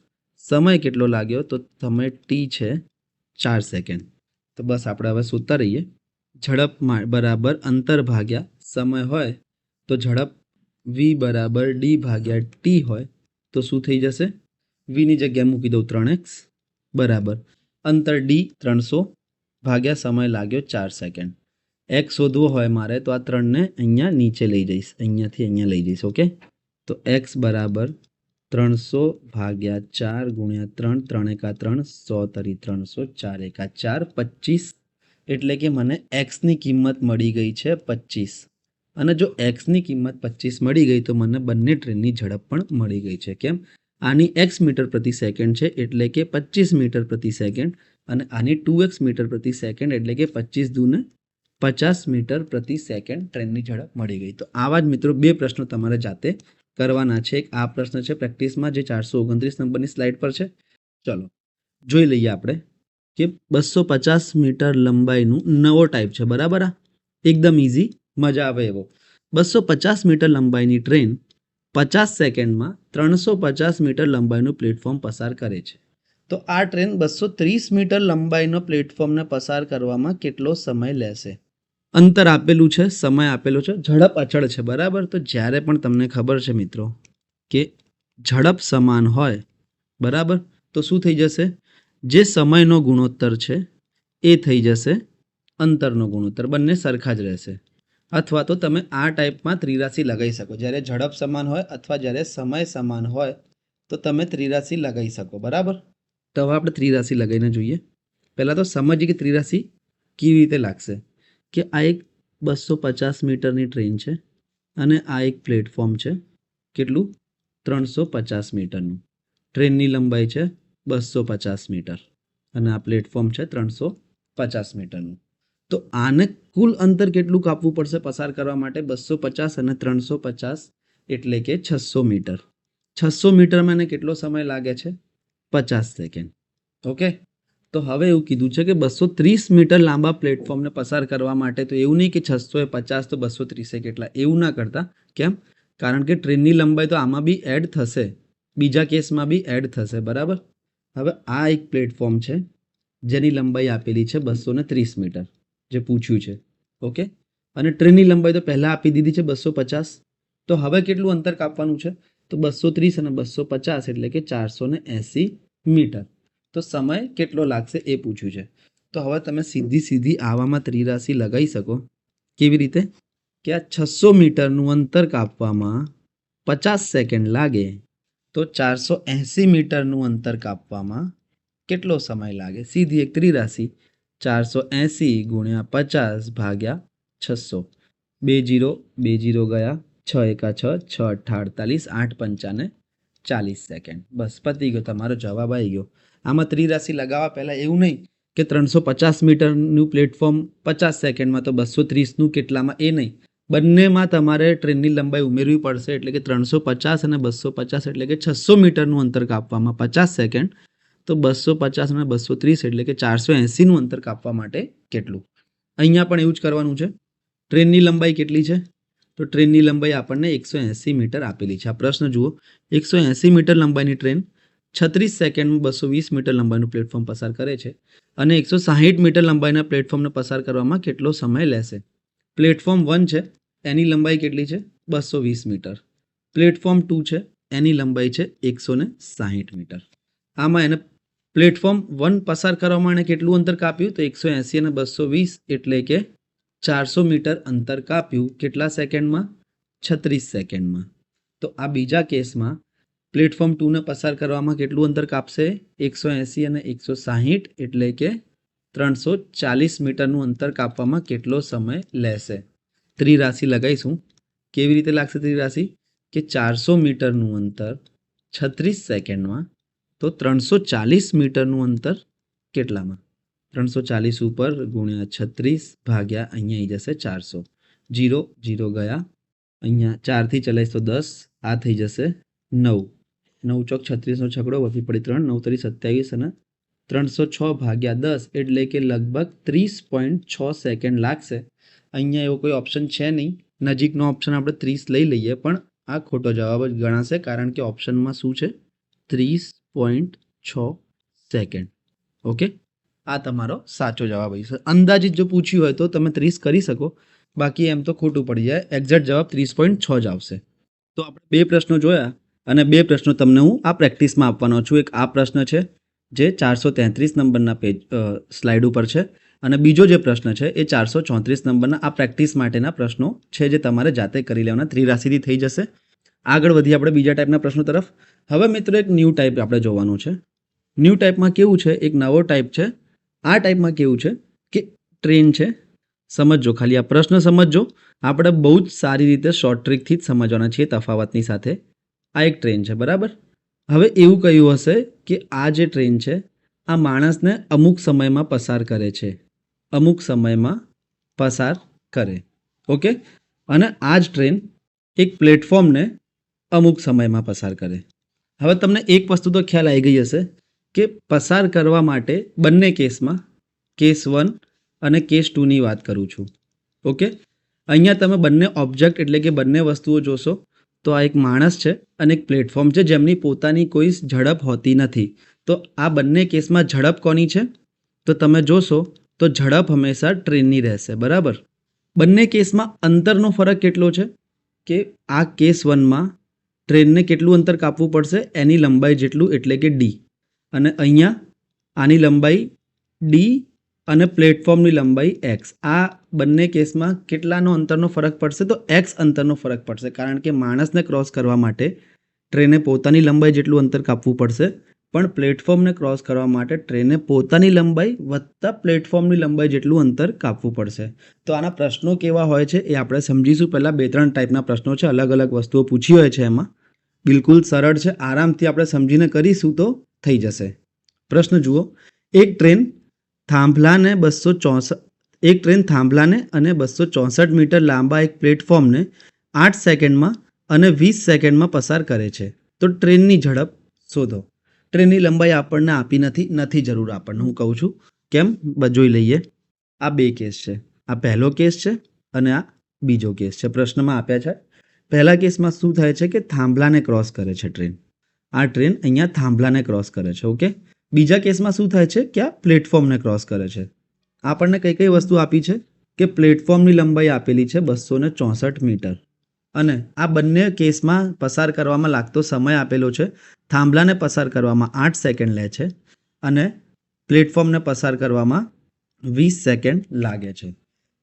સમય કેટલો લાગ્યો? તો સમય t છે 4 સેકન્ડ. તો બસ આપણે હવે શોધતા રહીએ. ઝડપ બરાબર અંતર ભાગ્યા સમય હોય, તો ઝડપ v બરાબર d ભાગ્યા t હોય તો શું થઈ જશે? v ની જગ્યાએ મૂકી દઉં 3x બરાબર અંતર d 300 ભાગ્યા સમય લાગ્યો 4 સેકન્ડ. x શોધવો હોય મારે તો આ 3ને અહીંયા નીચે લઈ જઈશ, અહીંયાથી અહીંયા લઈ જઈશ. ઓકે, તો x બરાબર 300 ભાગ્યા 4 ગુણ્યા 3, 3 × 3 100 તરી 300, 4 × 4 25, એટલે કે મને xની કિંમત મળી ગઈ છે 25. અને જો xની કિંમત 25 મળી ગઈ તો મને બંને ટ્રેનની ઝડપ પણ મળી ગઈ છે. કેમ? આની x મીટર પ્રતિ સેકન્ડ છે, એટલે કે 25 મીટર પ્રતિ સેકન્ડ, અને આની 2x મીટર પ્રતિ સેકન્ડ, એટલે કે 25 દૂને 50 મીટર પ્રતિ સેકન્ડ ટ્રેનની ઝડપ મળી ગઈ. તો આવા જ મિત્રો 2 પ્રશ્નો તમારે જાતે કરવાના છે. એક આ પ્રશ્ન છે પ્રેક્ટિસમાં જે 429 નંબરની સ્લાઇડ પર છે. ચલો જોઈ લઈએ આપણે કે 250 મીટર લંબાઈનું નવો ટાઈપ છે, બરાબર. આ એકદમ ઇઝી, મજા આવે એવો. 250 મીટર લંબાઈની ટ્રેન 50 સેકન્ડમાં 350 મીટર લંબાઈનું પ્લેટફોર્મ પસાર કરે છે. તો આ ટ્રેન 230 મીટર લંબાઈનો પ્લેટફોર્મને પસાર કરવામાં કેટલો સમય લેશે? અંતર આપેલું છે, સમય આપેલો છે, ઝડપ અચળ છે, બરાબર. તો જ્યારે પણ તમને ખબર છે મિત્રો કે ઝડપ સમાન હોય, બરાબર, તો શું થઈ જશે? જે સમયનો ગુણોત્તર છે એ થઈ જશે અંતરનો ગુણોત્તર, બંને સરખા જ રહેશે. અથવા તો તમે આ ટાઈપમાં ત્રિરાશી લગાવી શકો. જ્યારે ઝડપ સમાન હોય અથવા જ્યારે સમય સમાન હોય તો તમે ત્રિરાશી લગાવી શકો, બરાબર. તો હવે આપણે ત્રિરાશી લગાવીને જોઈએ. પહેલાં તો સમજીએ કે ત્રિરાશી કેવી રીતે લાગશે. કે આ એક 250 મીટરની ટ્રેન છે અને આ એક પ્લેટફોર્મ છે, કેટલું? 350 મીટરનું. ટ્રેનની લંબાઈ છે 250 મીટર અને આ પ્લેટફોર્મ છે 350 મીટરનું. તો આને કુલ અંતર કેટલું કાપવું પડશે પસાર કરવા માટે? 250 અને 350 એટલે કે 600 મીટર. 600 મીટરમાં એને કેટલો સમય લાગે છે? 50 સેકન્ડ. ઓકે. તો હવે એવું કીધું છે કે 230 મીટર લાંબા પ્લેટફોર્મને પસાર કરવા માટે, તો એવું નહીં કે 600 એ 50 તો 230 કેટલા, એવું ના કરતા. કેમ? કારણ કે ટ્રેનની લંબાઈ તો આમાં બી એડ થશે, બીજા કેસમાં બી એડ થશે, બરાબર. હવે આ એક પ્લેટફોર્મ છે જેની લંબાઈ આપેલી છે 230 મીટર, જે પૂછ્યું છે. ઓકે. અને ટ્રેનની લંબાઈ તો પહેલાં આપી દીધી છે 250. તો હવે કેટલું અંતર કાપવાનું છે? તો 230 અને 250 એટલે કે 480 મીટર. તો સમય કેટલો લાગશે એ પૂછ્યું છે. તો હવે તમે સીધી આવામાં ત્રિરાશી લગાવી શકો. કેવી રીતે? કે આ 600 મીટરનું અંતર કાપવામાં 50 સેકન્ડ લાગે તો 480 મીટરનું અંતર કાપવામાં કેટલો સમય લાગે? સીધી એક ત્રિરાશી, 480 ગુણ્યા 50 ભાગ્યા 600. 2 0 ગયા, 6 એકા 6, 6 અઠ્ઠા 48, 8 પંચાને 40 સેકન્ડ. બસ પતી ગયો, તમારો જવાબ આવી ગયો. આમાં ત્રિરાશી લગાવવા પહેલાં એવું નહીં કે 350 મીટરનું પ્લેટફોર્મ 50 સેકન્ડમાં તો 230નું કેટલામાં, એ નહીં. બંનેમાં તમારે ટ્રેનની લંબાઈ ઉમેરવી પડશે. એટલે કે 350 અને 250 એટલે કે 600 મીટરનું અંતર કાપવામાં 50 સેકન્ડ. તો 250 અને 230 એટલે કે 480નું અંતર કાપવા માટે કેટલું? અહીંયા પણ એવું જ કરવાનું છે. ટ્રેનની લંબાઈ કેટલી છે? તો ટ્રેનની લંબાઈ આપણને 180 મીટર આપેલી છે. આ પ્રશ્ન જુઓ, 180 મીટર લંબાઈની ટ્રેન 36 સેકન્ડમાં 220 મીટર લંબાઈનું પ્લેટફોર્મ પસાર કરે છે અને 160 મીટર લંબાઈના પ્લેટફોર્મને પસાર કરવામાં કેટલો સમય લેશે? પ્લેટફોર્મ 1 છે, એની લંબાઈ કેટલી છે? 220 મીટર. પ્લેટફોર્મ 2 છે, એની લંબાઈ છે 160 મીટર. આમાં એને પ્લેટફોર્મ 1 પસાર કરવામાં એને કેટલું અંતર કાપ્યું? તો 180 અને 220 એટલે કે 400 મીટર અંતર કાપ્યું. કેટલા સેકન્ડમાં? 36 સેકન્ડમાં. તો આ બીજા કેસમાં પ્લેટફોર્મ 2ને પસાર કરવામાં કેટલું અંતર કાપશે? 180 અને 160 એટલે કે 340 મીટરનું અંતર કાપવામાં કેટલો સમય લેશે? ત્રિરાશી લગાવીશું. કેવી રીતે લાગશે ત્રિરાશી? કે 400 મીટરનું અંતર 36 સેકન્ડમાં, તો 340 મીટરનું અંતર કેટલામાં? 340 ઉપર ગુણ્યા 36 ભાગ્યા અહીંયા આવી જશે 400. 0 0 ગયા, અહીંયા 4થી ચલાવીશ તો 10, આ થઈ જશે 9. 9 ચોક 36નો છકડો, વધી પડી 3, 9 તરી 27 અને 306 ભાગ્યા 10 એટલે કે લગભગ 30.6 સેકન્ડ લાગશે. અહીંયા એવો કોઈ ઓપ્શન છે નહીં, નજીકનો ઓપ્શન આપણે 30 લઈ લઈએ, પણ આ ખોટો જવાબ જ ગણાશે કારણ કે ઓપ્શનમાં શું છે? 30.6 સેકન્ડ. ઓકે, આ તમારો સાચો જવાબ હશે. અંદાજિત જો પૂછ્યું હોય તો તમે 30 કરી શકો, બાકી એમ તો ખોટું પડી જાય. એક્ઝેક્ટ જવાબ 30.6 જ આવશે. તો આપણે 2 પ્રશ્નો જોયા અને 2 પ્રશ્નો તમને હું આ પ્રેક્ટિસમાં આપવાનો છું. એક આ પ્રશ્ન છે જે 433 નંબરના પેજ સ્લાઇડ ઉપર છે અને બીજો જે પ્રશ્ન છે એ 434 નંબરના આ પ્રેક્ટિસ માટેના પ્રશ્નો છે જે તમારે જાતે કરી લેવાના. ત્રિરાશીથી થઈ જશે. આગળ વધીએ આપણે બીજા ટાઈપના પ્રશ્નો તરફ. હવે મિત્રો એક ન્યૂ ટાઈપ આપણે જોવાનું છે. ન્યૂ ટાઈપમાં કેવું છે? એક નવો ટાઈપ છે. આ ટાઈપમાં કેવું છે કે ટ્રેન છે. સમજો, ખાલી આ પ્રશ્ન સમજો. આપણે બહુ જ સારી રીતે શોર્ટ ટ્રીકથી જ સમજવાના છીએ તફાવતની સાથે. આ એક ટ્રેન છે, બરાબર. હવે એવું કહ્યું હશે કે આ જે ટ્રેન છે આ માણસને અમુક સમયમાં પસાર કરે છે. અમુક સમયમાં પસાર કરે. ઓકે, અને આ જ ટ્રેન એક પ્લેટફોર્મને અમુક સમયમાં પસાર કરે. હવે તમને એક વસ્તુ તો ખ્યાલ આવી ગઈ હશે કે પસાર કરવા માટે બંને કેસમાં કેસ 1 અને કેસ 2ની વાત કરું છું. ઓકે, અહીંયા તમે બંને ઓબ્જેક્ટ એટલે કે બંને વસ્તુઓ જોશો તો આ એક માણસ છે અને એક પ્લેટફોર્મ છે જેમની પોતાની કોઈ ઝડપ હોતી નથી. તો આ બંને કેસમાં ઝડપ કોની છે? તો તમે જોશો તો ઝડપ હંમેશા ટ્રેનની રહેશે. બરાબર. બંને કેસમાં અંતરનો ફરક કેટલો છે કે આ કેસ 1માં ટ્રેનને કેટલું અંતર કાપવું પડશે? એની લંબાઈ જેટલું, એટલે કે ડી. અને અહીંયા આની લંબાઈ ડી અને પ્લેટફોર્મની લંબાઈ એક્સ. આ બંને કેસમાં કેટલાનો અંતરનો ફરક પડશે? તો એક્સ અંતરનો ફરક પડશે, કારણ કે માણસને ક્રોસ કરવા માટે ટ્રેને પોતાની લંબાઈ જેટલું અંતર કાપવું પડશે, પણ પ્લેટફોર્મને ક્રોસ કરવા માટે ટ્રેને પોતાની લંબાઈ વત્તા પ્લેટફોર્મની લંબાઈ જેટલું અંતર કાપવું પડશે. તો આના પ્રશ્નો કેવા હોય છે એ આપણે સમજીશું. પહેલાં 2-3 ટાઈપના પ્રશ્નો છે, અલગ અલગ વસ્તુઓ પૂછી હોય છે. એમાં બિલકુલ સરળ છે, આરામથી આપણે સમજીને કરીશું તો થઈ જશે. પ્રશ્ન જુઓ. એક ટ્રેન થાંભલાને અને 264 મીટર લાંબા એક પ્લેટફોર્મને 8 સેકન્ડમાં અને 20 સેકન્ડમાં પસાર કરે છે. તો ટ્રેનની ઝડપ શોધો. ટ્રેનની લંબાઈ આપણને આપી નથી જરૂર આપણને, હું કહું છું કેમ જોઈ લઈએ. આ 2 કેસ છે, આ પહેલો કેસ છે અને આ બીજો કેસ છે. પ્રશ્નમાં આપ્યા છે. પહેલા કેસમાં શું થાય છે કે થાંભલાને ક્રોસ કરે છે ટ્રેન. આ ટ્રેન અહીંયા થાંભલાને ક્રોસ કરે છે. ઓકે. બીજા કેસમાં શું થાય છે કે આ પ્લેટફોર્મને ક્રોસ કરે છે. આપણને કઈ વસ્તુ આપી છે કે પ્લેટફોર્મની લંબાઈ આપેલી છે 264 મીટર, અને આ બંને કેસમાં પસાર કરવામાં લાગતો સમય આપેલો છે. થાંભલાને પસાર કરવામાં 8 સેકન્ડ લે છે અને પ્લેટફોર્મને પસાર કરવામાં 20 સેકન્ડ લાગે છે.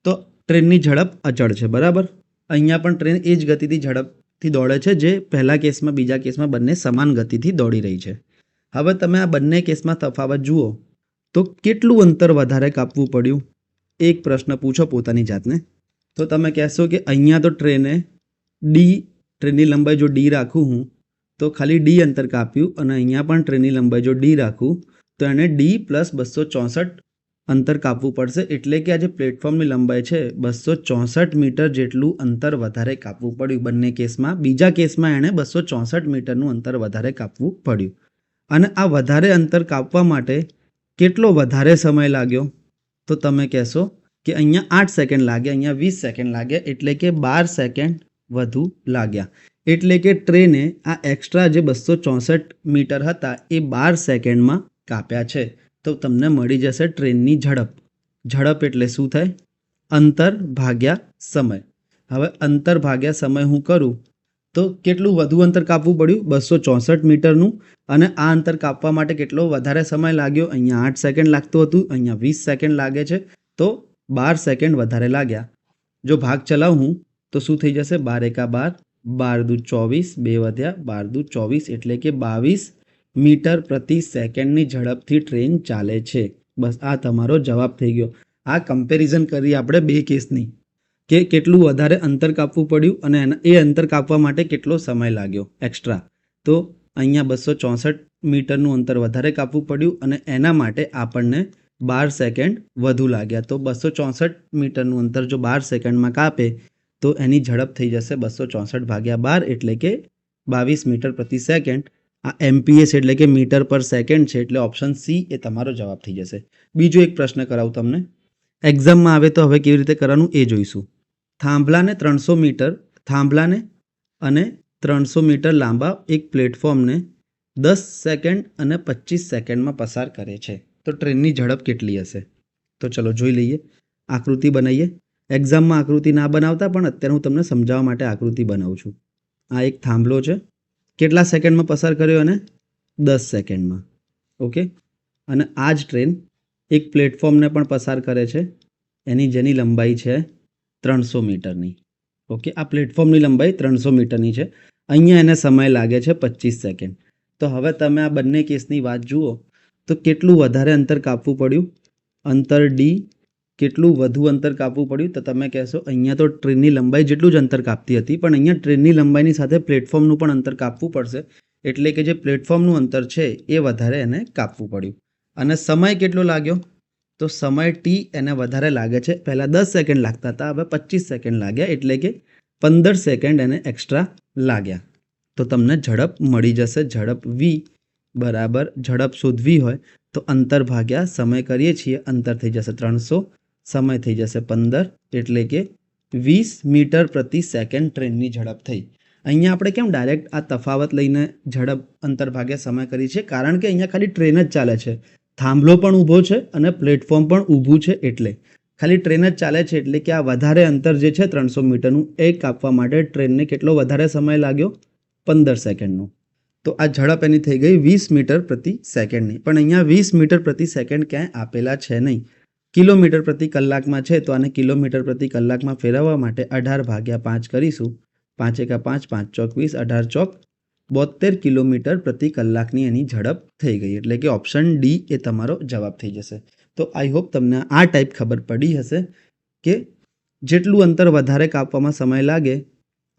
તો ટ્રેનની ઝડપ અચળ છે. બરાબર. અહીંયા પણ ટ્રેન એ જ ગતિથી ઝડપથી દોડે છે જે પહેલા કેસમાં બીજા કેસમાં બંને સમાન ગતિથી દોડી રહી છે. હવે તમે આ બંને કેસમાં તફાવત જુઓ તો કેટલું અંતર વધારે કાપવું પડ્યું? એક પ્રશ્ન પૂછો પોતાની જાતને. તો તમે કહેશો કે અહીંયા તો ટ્રેનની લંબાઈ જો ડી રાખું હું તો ખાલી ડી અંતર કાપ્યું, અને અહીંયા પણ ટ્રેનની લંબાઈ જો ડી રાખું તો એને ડી પ્લસ 264 અંતર કાપવું પડશે. એટલે કે આ જે પ્લેટફોર્મની લંબાઈ છે 264 મીટર જેટલું અંતર વધારે કાપવું પડ્યું બંને કેસમાં. બીજા કેસમાં એણે 264 મીટરનું અંતર વધારે કાપવું પડ્યું. અને આ વધારે અંતર કાપવા માટે કેટલો વધારે સમય લાગ્યો? તો તમે કહેશો કે અહીંયા 8 સેકન્ડ લાગ્યા, અહીંયા 20 સેકન્ડ લાગ્યા, એટલે કે 12 સેકન્ડ વધુ લાગ્યા. એટલે કે ટ્રેને આ એક્સ્ટ્રા જે 264 મીટર હતા એ 12 સેકન્ડમાં કાપ્યા છે. તો તમને મળી જશે ટ્રેનની ઝડપ. ઝડપ એટલે શું થાય? અંતર ભાગ્યા સમય. હવે અંતર ભાગ્યા સમય હું કરું તો કેટલું વધુ અંતર કાપવું પડ્યું? 264 મીટરનું. અને આ અંતર કાપવા માટે કેટલો વધારે સમય લાગ્યો? અહીંયા 8 સેકન્ડ લાગતું હતું, અહીંયા 20 સેકન્ડ લાગે છે, તો 12 સેકન્ડ વધારે લાગ્યા. જો ભાગ ચલાવું તો શું થઈ જશે? 12 એકા 12, 12 દુ 24, 2 વધ્યા, 12 દુ 24, એટલે કે 22 મીટર પ્રતિ સેકન્ડની ઝડપથી ટ્રેન ચાલે છે. બસ આ તમારો જવાબ થઈ ગયો. આ કમ્પેરિઝન કરી આપણે 2 કેસની કે કેટલું વધારે અંતર કાપવું પડ્યું અને એ અંતર કાપવા માટે કેટલો સમય લાગ્યો એક્સ્ટ્રા. તો અહીંયા 264 મીટરનું અંતર વધારે કાપવું પડ્યું અને એના માટે આપણને 12 સેકન્ડ વધુ લાગ્યા. તો 264 મીટરનું અંતર જો 12 સેકન્ડમાં કાપે તો એની ઝડપ થઈ જશે 264 ભાગ્યા 12, એટલે કે 22 મીટર પ્રતિ સેકન્ડ. આ એમપીએસ એટલે કે મીટર પર સેકન્ડ છે, એટલે ઓપ્શન સી એ તમારો જવાબ થઈ જશે. બીજો એક પ્રશ્ન કરાવું તમને, એક્ઝામમાં આવે તો હવે કેવી રીતે કરવાનું એ જોઈશું. થાંભલાને અને 300 મીટર લાંબા એક પ્લેટફોર્મને 10 સેકન્ડ અને 25 સેકન્ડમાં પસાર કરે છે. તો ટ્રેનની ઝડપ કેટલી હશે? તો ચલો જોઈ લઈએ. આકૃતિ બનાવીએ. એક્ઝામમાં આકૃતિ ના બનાવતા, પણ અત્યારે હું તમને સમજાવવા માટે આકૃતિ બનાવું છું. આ એક થાંભલો છે. કેટલા સેકન્ડમાં પસાર કર્યો? અને 10 સેકન્ડમાં. ઓકે. અને આ જ ટ્રેન એક પ્લેટફોર્મને પણ પસાર કરે છે, જેની લંબાઈ છે 300 મીટરની. ઓકે. આ પ્લેટફોર્મની લંબાઈ 300 મીટરની છે. અહીંયા એને સમય લાગે છે 25 સેકન્ડ. તો હવે તમે આ બંને કેસની વાત જુઓ તો કેટલું વધારે અંતર કાપવું પડ્યું? અંતર ડી. કેટલું વધુ અંતર કાપવું પડ્યું? તો તમે કહેશો અહીંયા તો ટ્રેનની લંબાઈ જેટલું જ અંતર કાપતી હતી, પણ અહીંયા ટ્રેનની લંબાઈની સાથે પ્લેટફોર્મનું પણ અંતર કાપવું પડશે, એટલે કે જે પ્લેટફોર્મનું અંતર છે એ વધારે એને કાપવું પડ્યું. અને સમય કેટલો લાગ્યો? તો સમય ટી એને વધારે લાગે છે. પહેલાં 10 સેકન્ડ લાગતા હતા, હવે 25 સેકન્ડ લાગ્યા, એટલે કે 15 સેકન્ડ એને એક્સ્ટ્રા લાગ્યા. તો તમને ઝડપ મળી જશે. ઝડપ v બરાબર ઝડપ શોધવી હોય તો અંતર ભાગ્યા સમય કરીએ છીએ, અંતર થઈ જશે 300, સમય થઈ જશે 15, એટલે કે 20 મીટર પ્રતિ સેકન્ડ ટ્રેનની ઝડપ થઈ. અહીંયા આપણે કેમ ડાયરેક્ટ આ તફાવત લઈને ઝડપ અંતર ભાગ્યા સમય કરી છે? કારણ કે અહીંયા ખાલી ટ્રેન જ ચાલે છે, થાંભલો પણ ઊભો છે અને પ્લેટફોર્મ પણ ઊભું છે. એટલે ખાલી ટ્રેન જ ચાલે છે, એટલે કે આ વધારે અંતર જે છે 300 મીટરનું એ કાપવા માટે ટ્રેનને કેટલો વધારે સમય લાગ્યો? 15 સેકન્ડનો. તો આ ઝડપ એની થઈ ગઈ 20 મીટર પ્રતિ સેકન્ડની. પણ અહીંયા 20 મીટર પ્રતિ સેકન્ડ ક્યાંય આપેલા છે નહીં, કિલોમીટર પ્રતિ કલાકમાં છે. તો આને કિલોમીટર પ્રતિ કલાકમાં ફેરવવા માટે 18/5 કરીશું. 5 × 5 = 5 × 20, 18 ચોક 72 કિલોમીટર પ્રતિ કલાકની એની ઝડપ થઈ ગઈ. એટલે કે ઓપ્શન ડી એ તમારો જવાબ થઈ જશે. તો આઈ હોપ તમને આ ટાઈપ ખબર પડી હશે કે જેટલું અંતર વધારે કાપવામાં સમય લાગે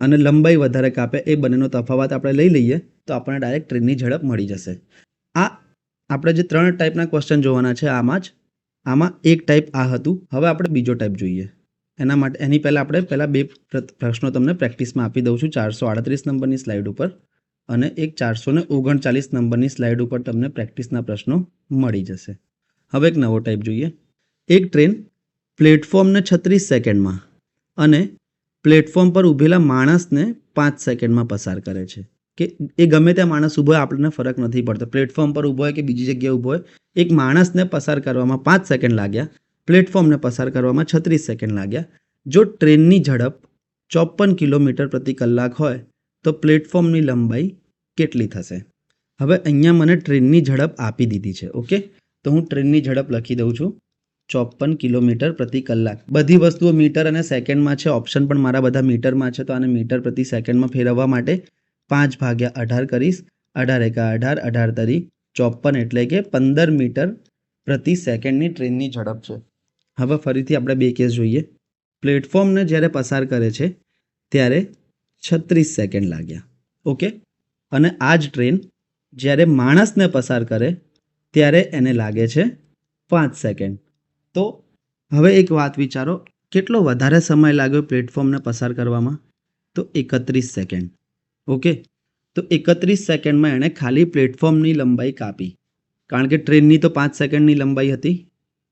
અને લંબાઈ વધારે કાપે એ બંનેનો તફાવત આપણે લઈ લઈએ તો આપણને ડાયરેક્ટ ટ્રેનની ઝડપ મળી જશે. આ આપણે જે 3 ટાઈપના ક્વેશ્ચન જોવાના છે આમાં એક ટાઈપ આ હતું. હવે આપણે બીજો ટાઈપ જોઈએ. એની પહેલાં આપણે પહેલાં 2 પ્રશ્નો તમને પ્રેક્ટિસમાં આપી દઉં છું. 438 નંબરની સ્લાઇડ ઉપર અને એક 439 નંબરની સ્લાઇડ ઉપર તમને પ્રેક્ટિસના પ્રશ્નો મળી જશે. હવે એક નવો ટાઈપ જોઈએ. એક ટ્રેન પ્લેટફોર્મને 36 સેકન્ડમાં અને પ્લેટફોર્મ પર ઊભેલા માણસને 5 સેકન્ડમાં પસાર કરે છે. કે એ ગમે ત્યાં માણસ ઊભો હોય, આપણને ફરક નથી પડતો. પ્લેટફોર્મ પર ઊભો હોય કે બીજી જગ્યાએ ઊભો હોય, એક માણસને પસાર કરવામાં 5 સેકન્ડ લાગ્યા, પ્લેટફોર્મને પસાર કરવામાં 36 સેકન્ડ લાગ્યા. જો ટ્રેનની ઝડપ 54 કિલોમીટર પ્રતિ કલાક હોય તો પ્લેટફોર્મની લંબાઈ કેટલી થશે? હવે અહીંયા મને ટ્રેનની ઝડપ આપી દીધી છે. ઓકે, તો હું ટ્રેનની ઝડપ લખી દઉં છું 54 કિલોમીટર પ્રતિ કલાક. બધી વસ્તુઓ મીટર અને સેકન્ડમાં છે, ઓપ્શન પણ મારા બધા મીટરમાં છે. તો આને મીટર પ્રતિ સેકન્ડમાં ફેરવવા માટે 5/18 કરીશ. 18 × 18, 18 તરી 54, એટલે કે 15 મીટર પ્રતિ સેકન્ડની ટ્રેનની ઝડપ છે. હવે ફરીથી આપણે 2 કેસ જોઈએ. પ્લેટફોર્મને જ્યારે પસાર કરે છે ત્યારે 36 સેકન્ડ લાગ્યા. ઓકે, અને આ જ ટ્રેન જ્યારે માણસને પસાર કરે ત્યારે એને લાગે છે 5 સેકન્ડ. તો હવે એક વાત વિચારો, કેટલો વધારે સમય લાગ્યો પ્લેટફોર્મને પસાર કરવામાં? તો 31 સેકન્ડ. ઓકે, તો 31 સેકન્ડમાં એણે ખાલી પ્લેટફોર્મની લંબાઈ કાપી. કારણ કે ટ્રેનની તો 5 સેકન્ડની લંબાઈ હતી,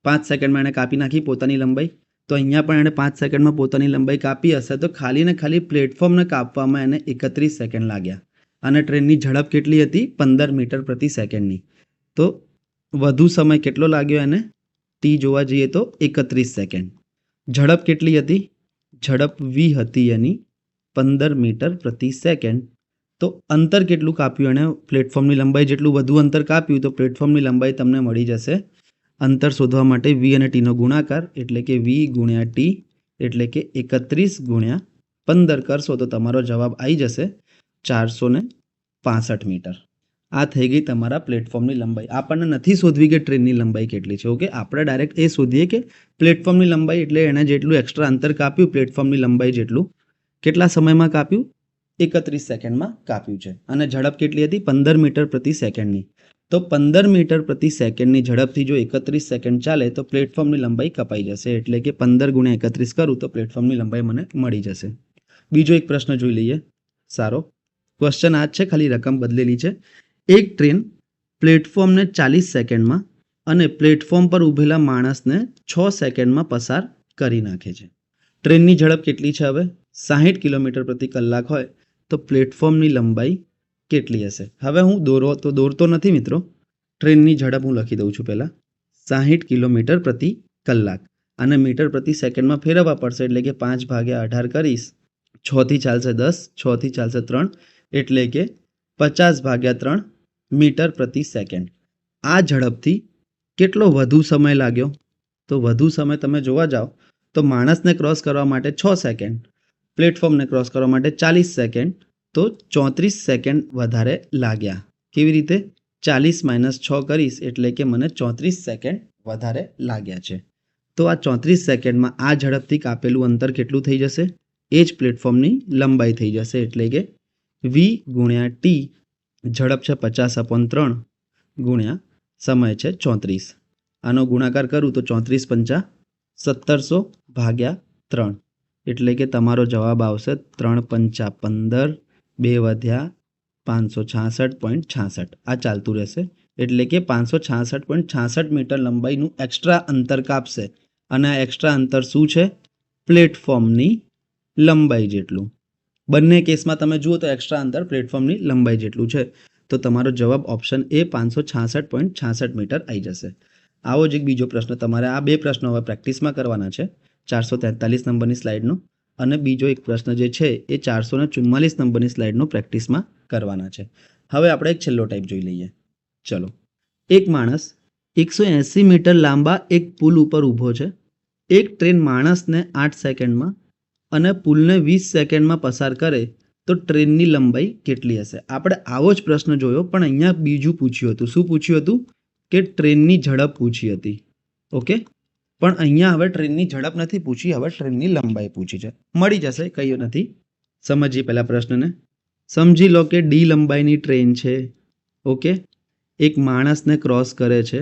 5 સેકન્ડમાં એણે કાપી નાખી પોતાની લંબાઈ. તો અહીંયા પણ એણે 5 સેકન્ડમાં પોતાની લંબાઈ કાપી હશે. તો ખાલી ને ખાલી પ્લેટફોર્મને કાપવામાં એને 31 સેકન્ડ લાગ્યા. અને ટ્રેનની ઝડપ કેટલી હતી? 15 મીટર પ્રતિ સેકન્ડની. તો વધુ સમય કેટલો લાગ્યો એને? ટી જોવા જઈએ તો 31 સેકન્ડ. ઝડપ કેટલી હતી? ઝડપ v હતી એની 15 મીટર પ્રતિ સેકન્ડ. તો અંતર કેટલું કાપ્યું એણે? પ્લેટફોર્મની લંબાઈ જેટલું વધુ અંતર કાપ્યું તો પ્લેટફોર્મની લંબાઈ તમને મળી જશે. અંતર શોધવા માટે v અને ટીનો ગુણાકાર, એટલે કે v × t, એટલે કે 31 × 15 કરશો તો તમારો જવાબ આવી જશે 465 મીટર. આ થઈ ગઈ તમારા પ્લેટફોર્મની લંબાઈ. આપણને નથી શોધવી કે ટ્રેનની લંબાઈ કેટલી છે. ઓકે, આપણે ડાયરેક્ટ એ શોધીએ કે પ્લેટફોર્મની લંબાઈ, એટલે એણે જેટલું એક્સ્ટ્રા અંતર કાપ્યું પ્લેટફોર્મની લંબાઈ જેટલું, કેટલા સમયમાં કાપ્યું? 31 સેકન્ડમાં કાપ્યું છે. અને ઝડપ કેટલી હતી? 15 મીટર પ્રતિ સેકન્ડની. તો 15 મીટર પ્રતિ સેકન્ડની ઝડપથી જો 31 સેકન્ડ ચાલે તો પ્લેટફોર્મની લંબાઈ કપાઈ જશે. એટલે કે 15 × 31 કરું તો પ્લેટફોર્મની લંબાઈ મને મળી જશે. બીજો એક પ્રશ્ન જોઈ લઈએ. સારો ક્વેશ્ચન આ જ છે, ખાલી રકમ બદલેલી છે. એક ટ્રેન પ્લેટફોર્મને 40 સેકન્ડમાં અને પ્લેટફોર્મ પર ઊભેલા માણસને 6 સેકન્ડમાં પસાર કરી નાખે છે. ટ્રેનની ઝડપ કેટલી છે? હવે 60 કિલોમીટર પ્રતિ કલાક હોય તો પ્લેટફોર્મની લંબાઈ કેટલી હશે? હવે હું દોરતો નથી મિત્રો, ટ્રેનની ઝડપ હું લખી દઉં છું પહેલાં 60 કિલોમીટર પ્રતિ કલાક. અને મીટર પ્રતિ સેકન્ડમાં ફેરવવા પડશે, એટલે કે 5/18 કરીશ. 6 થી ચાલશે 10, 6 થી ચાલશે 3, એટલે કે 50/3 મીટર પ્રતિ સેકન્ડ. આ ઝડપથી કેટલો વધુ સમય લાગ્યો? તો વધુ સમય તમે જોવા જાઓ તો માણસને ક્રોસ કરવા માટે 6 સેકન્ડ, પ્લેટફોર્મને ક્રોસ કરવા માટે 40 સેકન્ડ, તો 34 સેકન્ડ વધારે લાગ્યા. કેવી રીતે? 40 - 6 કરીશ, એટલે કે મને 34 સેકન્ડ વધારે લાગ્યા છે. તો આ 34 સેકન્ડમાં આ ઝડપથી કાપેલું અંતર કેટલું થઈ જશે? એ જ પ્લેટફોર્મની લંબાઈ થઈ જશે. એટલે કે v × t ઝડપ છે 50/3 ગુણ્યા સમય છે 34. આનો ગુણાકાર કરું તો 34 પંચા 1700 ભાગ્યા 3 એટલે કે તમારો જવાબ આવશે 3 પંચા 15 2 વધ્યા 566.66 આ ચાલતું રહેશે એટલે કે 566.66 મીટર લંબાઈનું એક્સ્ટ્રા અંતર કાપશે અને આ એક્સ્ટ્રા અંતર શું છે? પ્લેટફોર્મની લંબાઈ જેટલું. બંને કેસમાં તમે જુઓ તો એક્સ્ટ્રા અંતર પ્લેટફોર્મની લંબાઈ જેટલું છે. તો તમારો જવાબ ઓપ્શન એ 566.66 મીટર આવી જશે. આવો જ એક બીજો પ્રશ્ન તમારે આ બે પ્રશ્નો હવે પ્રેક્ટિસમાં કરવાના છે 443 નંબરની સ્લાઇડનો અને બીજો એક પ્રશ્ન જે છે એ 444 નંબરની સ્લાઇડનો પ્રેક્ટિસમાં કરવાના છે. હવે આપણે એક છેલ્લો ટાઈપ જોઈ લઈએ. ચલો, એક માણસ 180 મીટર લાંબા એક પુલ ઉપર ઊભો છે. એક ટ્રેન માણસને 8 સેકન્ડમાં અને પુલને 20 સેકન્ડમાં પસાર કરે તો ટ્રેનની લંબાઈ કેટલી હશે? આપણે આવો જ પ્રશ્ન જોયો પણ અહીંયા બીજું પૂછ્યું હતું. શું પૂછ્યું હતું? કે ટ્રેનની ઝડપ પૂછી હતી. ઓકે, પણ અહીંયા હવે ટ્રેનની ઝડપ નથી પૂછી, હવે ટ્રેનની લંબાઈ પૂછી છે. મળી જશે, કંઈ નથી. સમજીએ પહેલા પ્રશ્નને. સમજી લો કે ડી લંબાઈની ટ્રેન છે. ઓકે, એક માણસને ક્રોસ કરે છે.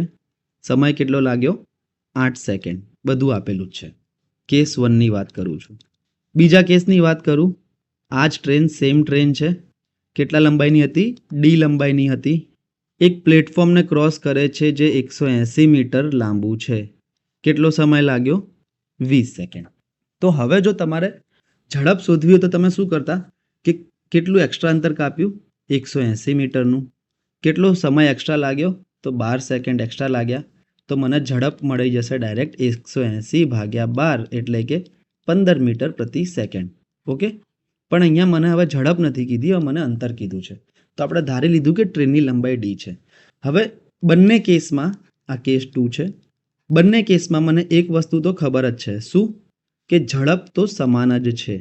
સમય કેટલો લાગ્યો? 8 સેકન્ડ. બધું આપેલું જ છે. કેસ 1ની વાત કરું છું. બીજા કેસની વાત કરું. આ જ ટ્રેન સેમ ટ્રેન છે. કેટલા લંબાઈની હતી? ડી લંબાઈની હતી. એક પ્લેટફોર્મને ક્રોસ કરે છે જે 180 મીટર લાંબુ છે. કેટલો સમય લાગ્યો? 20 સેકન્ડ. તો હવે જો તમારે ઝડપ શોધવી હોય તો તમે શું કરતા કે કેટલું એક્સ્ટ્રા અંતર કાપ્યું? 180 મીટરનું. કેટલો સમય એક્સ્ટ્રા લાગ્યો? તો 12 સેકન્ડ એક્સ્ટ્રા લાગ્યા. તો મને ઝડપ મળી જશે ડાયરેક્ટ 180 ભાગ્યા 12 એટલે કે 15 મીટર પ્રતિ સેકન્ડ. ઓકે, પણ અહીંયા મને હવે ઝડપ નથી કીધી, હવે મને અંતર કીધું છે. તો આપણે ધારી લીધું કે ટ્રેનની લંબાઈ ડી છે. હવે બંને કેસમાં, આ કેસ 2 છે, બંને કેસમાં મને એક વસ્તુ તો ખબર જ છે. શું? કે ઝડપ તો સમાન જ છે.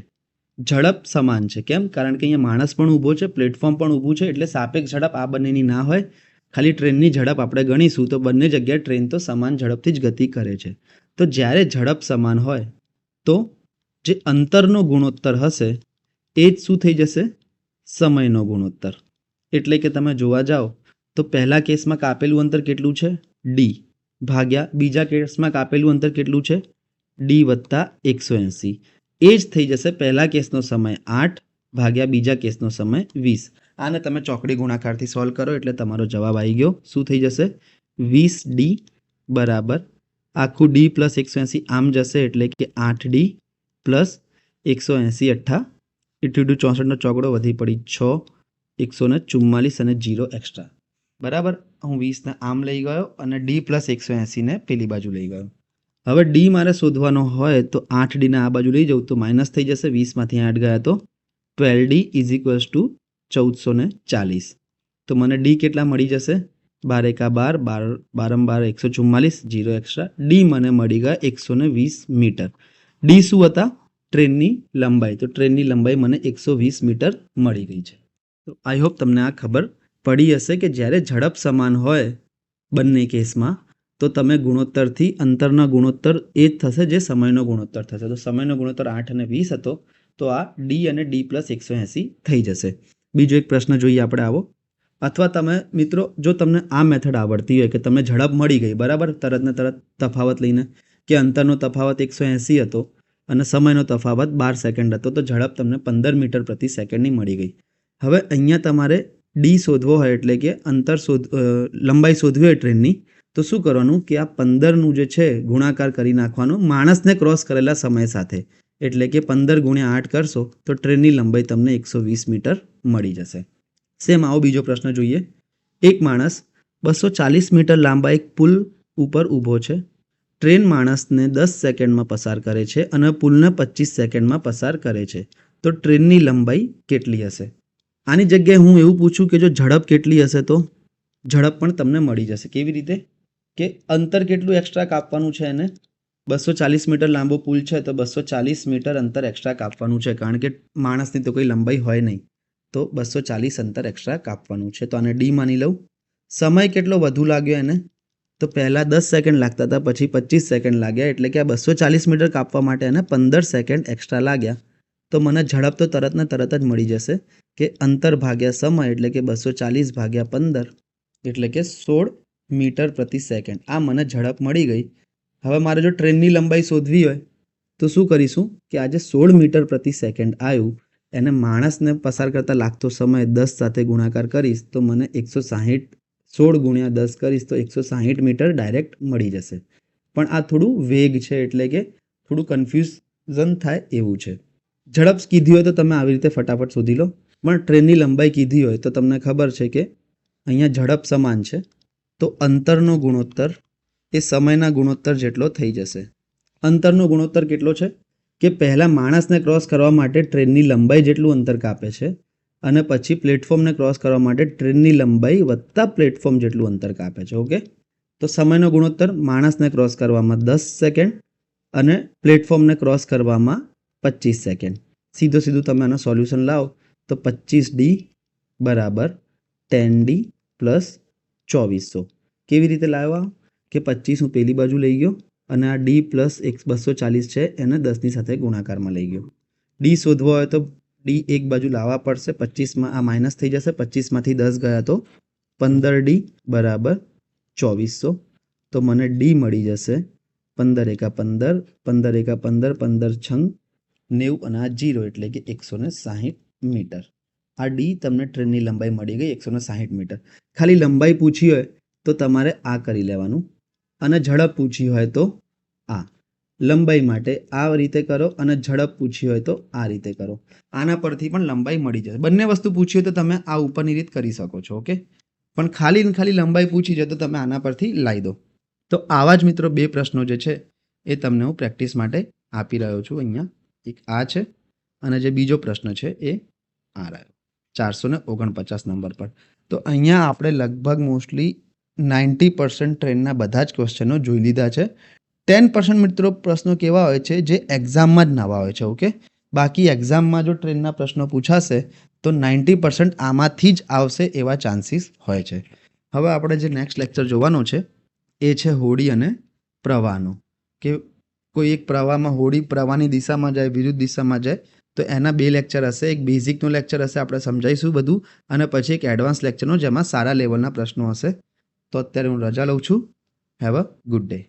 ઝડપ સમાન છે. કેમ? કારણ કે અહીંયા માણસ પણ ઊભો છે, પ્લેટફોર્મ પણ ઊભું છે, એટલે સાપેક્ષ ઝડપ આ બંનેની ના હોય. ખાલી ટ્રેનની ઝડપ આપણે ગણીશું તો બંને જગ્યાએ ટ્રેન તો સમાન ઝડપથી જ ગતિ કરે છે. તો જ્યારે ઝડપ સમાન હોય તો જે અંતરનો ગુણોત્તર હશે એ જ શું થઈ જશે? સમયનો ગુણોત્તર. એટલે કે તમે જોવા જાઓ તો પહેલા કેસમાં કાપેલું અંતર કેટલું છે? ડી ભાગ્યા બીજા કેસમાં કાપેલું અંતર કેટલું છે? ડી વત્તા 180. એ જ થઈ જશે પહેલા કેસનો સમય 8 ભાગ્યા બીજા કેસનો સમય 20. આને તમે ચોકડી ગુણાકારથી સોલ્વ કરો એટલે તમારો જવાબ આવી ગયો. શું થઈ જશે? 20D બરાબર આખું ડી પ્લસ 180 આમ જશે એટલે કે 8D પ્લસ 180 અઠ્ઠા 64નો ચોકડો વધી પડી 6 144 અને 0 એક્સ્ટ્રા. બરાબર, હું 20ને આમ લઈ ગયો અને ડી પ્લસ 180ને પેલી બાજુ લઈ ગયો. હવે ડી મારે શોધવાનો હોય તો 8Dને આ બાજુ લઈ જાઉં તો માઇનસ થઈ જશે. 20માંથી 8 ગયા તો 12D ઇઝ ઇક્વલ્સ ટુ 1440. તો મને ડી કેટલા મળી જશે? 12 એકા 12, 12 144, 0 એક્સ્ટ્રા. ડી મને મળી ગયા 120 મીટર. ડી શું હતા? ટ્રેનની લંબાઈ. તો ટ્રેનની લંબાઈ મને 120 મીટર મળી ગઈ છે. તો આઈ હોપ તમને આ ખબર પડી હશે કે જ્યારે ઝડપ સમાન હોય બંને કેસમાં તો તમે ગુણોત્તરથી અંતરના ગુણોત્તર એ જ થશે જે સમયનો ગુણોત્તર થશે. તો સમયનો ગુણોત્તર 8 અને 20 હતો તો આ ડી અને ડી પ્લસ 180 થઈ જશે. બીજો એક પ્રશ્ન જોઈએ આપણે આવો. અથવા તમે મિત્રો જો તમને આ મેથડ આવડતી હોય કે તમને ઝડપ મળી ગઈ બરાબર તરત ને તરત તફાવત લઈને કે અંતરનો તફાવત 180 હતો અને સમયનો તફાવત 12 સેકન્ડ હતો તો ઝડપ તમને 15 મીટર પ્રતિ સેકન્ડની મળી ગઈ. હવે અહીંયા તમારે ડી શોધવો હોય એટલે કે લંબાઈ શોધવી હોય ટ્રેનની તો શું કરવાનું કે આ 15નું જે છે ગુણાકાર કરી નાખવાનું માણસને ક્રોસ કરેલા સમય સાથે. એટલે કે 15 ગુણ્યા 8 કરશો તો ટ્રેનની લંબાઈ તમને 120 મીટર મળી જશે. સેમ આવો બીજો પ્રશ્ન જોઈએ. એક માણસ 240 મીટર લાંબા એક પુલ ઉપર ઊભો છે. ટ્રેન માણસને 10 સેકન્ડમાં પસાર કરે છે અને પુલને 25 સેકન્ડમાં પસાર કરે છે. તો ટ્રેનની લંબાઈ કેટલી હશે? આની જગ્યાએ હું એવું પૂછું કે જો ઝડપ કેટલી હશે તો ઝડપ પણ તમને મળી જશે. કેવી રીતે? કે અંતર કેટલું એક્સ્ટ્રા કાપવાનું છે એને? 240 મીટર લાંબો પુલ છે તો 240 મીટર અંતર એક્સ્ટ્રા કાપવાનું છે કારણ કે માણસની તો કોઈ લંબાઈ હોય નહીં. તો 240 અંતર એક્સ્ટ્રા કાપવાનું છે. તો આને ડી માની લઉં. સમય કેટલો વધુ લાગ્યો એને? તો પહેલાં 10 સેકન્ડ લાગતા હતા પછી 25 સેકન્ડ લાગ્યા એટલે કે આ 240 મીટર કાપવા માટે એને 15 સેકન્ડ એક્સ્ટ્રા લાગ્યા. તો મને ઝડપ તો તરત ને તરત જ મળી જશે કે અંતર ભાગ્યા સમય એટલે કે 240 ભાગ્યા 15 એટલે કે 16 મીટર પ્રતિ સેકન્ડ. આ મને ઝડપ મળી ગઈ. હવે મારે જો ટ્રેનની લંબાઈ શોધવી હોય તો શું કરીશું કે આ જે 16 મીટર પ્રતિ સેકન્ડ આવ્યું એને માણસને પસાર કરતાં લાગતો સમય 10 સાથે ગુણાકાર કરીશ તો મને 160 16 ગુણ્યા 10 કરીશ તો 160 મીટર ડાયરેક્ટ મળી જશે. પણ આ થોડું વેગ છે એટલે કે થોડું કન્ફ્યુઝન થાય એવું છે. ઝડપ કીધી હોય તો તમે આવી રીતે ફટાફટ શોધી લો, પણ ટ્રેનની લંબાઈ કીધી હોય તો તમને ખબર છે કે અહીંયા ઝડપ સમાન છે તો અંતરનો ગુણોત્તર એ સમયના ગુણોત્તર જેટલો થઈ જશે. અંતરનો ગુણોત્તર કેટલો છે કે પહેલાં માણસને ક્રોસ કરવા માટે ટ્રેનની લંબાઈ જેટલું અંતર કાપે છે અને પછી પ્લેટફોર્મને ક્રોસ કરવા માટે ટ્રેનની લંબાઈ વત્તા પ્લેટફોર્મ જેટલું અંતર કાપે છે. ઓકે, તો સમયનો ગુણોત્તર માણસને ક્રોસ કરવામાં 10 સેકન્ડ અને પ્લેટફોર્મને ક્રોસ કરવામાં 25 સેકન્ડ. સીધું તમે આનો સોલ્યુશન લાવો તો 25D બરાબર 10D પ્લસ 2400. કેવી રીતે લાવવા કે 25 હું પેલી બાજુ લઈ ગયો અને આ D પ્લસ 240 છે એને 10ની સાથે ગુણાકારમાં લઈ ગયો. D શોધવો હોય તો D એક બાજુ લાવવા પડશે. 25માં આ માઇનસ થઈ જશે. 25માંથી 10 ગયા તો 15D બરાબર 2400. તો મને D મળી જશે 15 એકા 15, 15 એકા 15, 15 છંગ 90 અને આ 0 એટલે કે 160 મીટર. આ D તમને ટ્રેનની લંબાઈ મળી ગઈ 160 મીટર. ખાલી લંબાઈ પૂછી હોય તો તમારે આ કરી લેવાનું અને ઝડપ પૂછી હોય તો આ. લંબાઈ માટે આ રીતે કરો અને ઝડપ પૂછી હોય તો આ રીતે કરો. આના પરથી પણ લંબાઈ મળી જશે. બંને વસ્તુ પૂછી હોય તો તમે આ ઉપરની રીત કરી શકો છો. ઓકે, પણ ખાલી લંબાઈ પૂછી જાય તો તમે આના પરથી લાવી દો. તો આવા જ મિત્રો 2 પ્રશ્નો જે છે એ તમને હું પ્રેક્ટિસ માટે આપી રહ્યો છું. અહીંયા એક આ છે અને જે બીજો પ્રશ્ન છે એ આ રહ્યો 449 નંબર પર. તો અહીંયા આપણે લગભગ મોસ્ટલી 90% ટ્રેનના બધા જ ક્વેશ્ચનો જોઈ લીધા છે. 10% મિત્રો પ્રશ્નો કેવા હોય છે જે એક્ઝામમાં જ નવા હોય છે. ઓકે, બાકી એક્ઝામમાં જો ટ્રેનના પ્રશ્નો પૂછાશે તો 90% આમાંથી જ આવશે એવા ચાન્સીસ હોય છે. હવે આપણે જે નેક્સ્ટ લેક્ચર જોવાનો છે એ છે હોડી અને પ્રવાહનો. કે કોઈ એક પ્રવાહમાં હોડી પ્રવાહની દિશામાં જાય, વિરુદ્ધ દિશામાં જાય તો એના 2 લેક્ચર હશે. એક બેઝિકનો લેક્ચર હશે, આપણે સમજાઈશું બધું, અને પછી એક એડવાન્સ લેક્ચરનો જેમાં સારા લેવલના પ્રશ્નો હશે. તો અત્યારે હું રજા લઉં છું. Have a good day.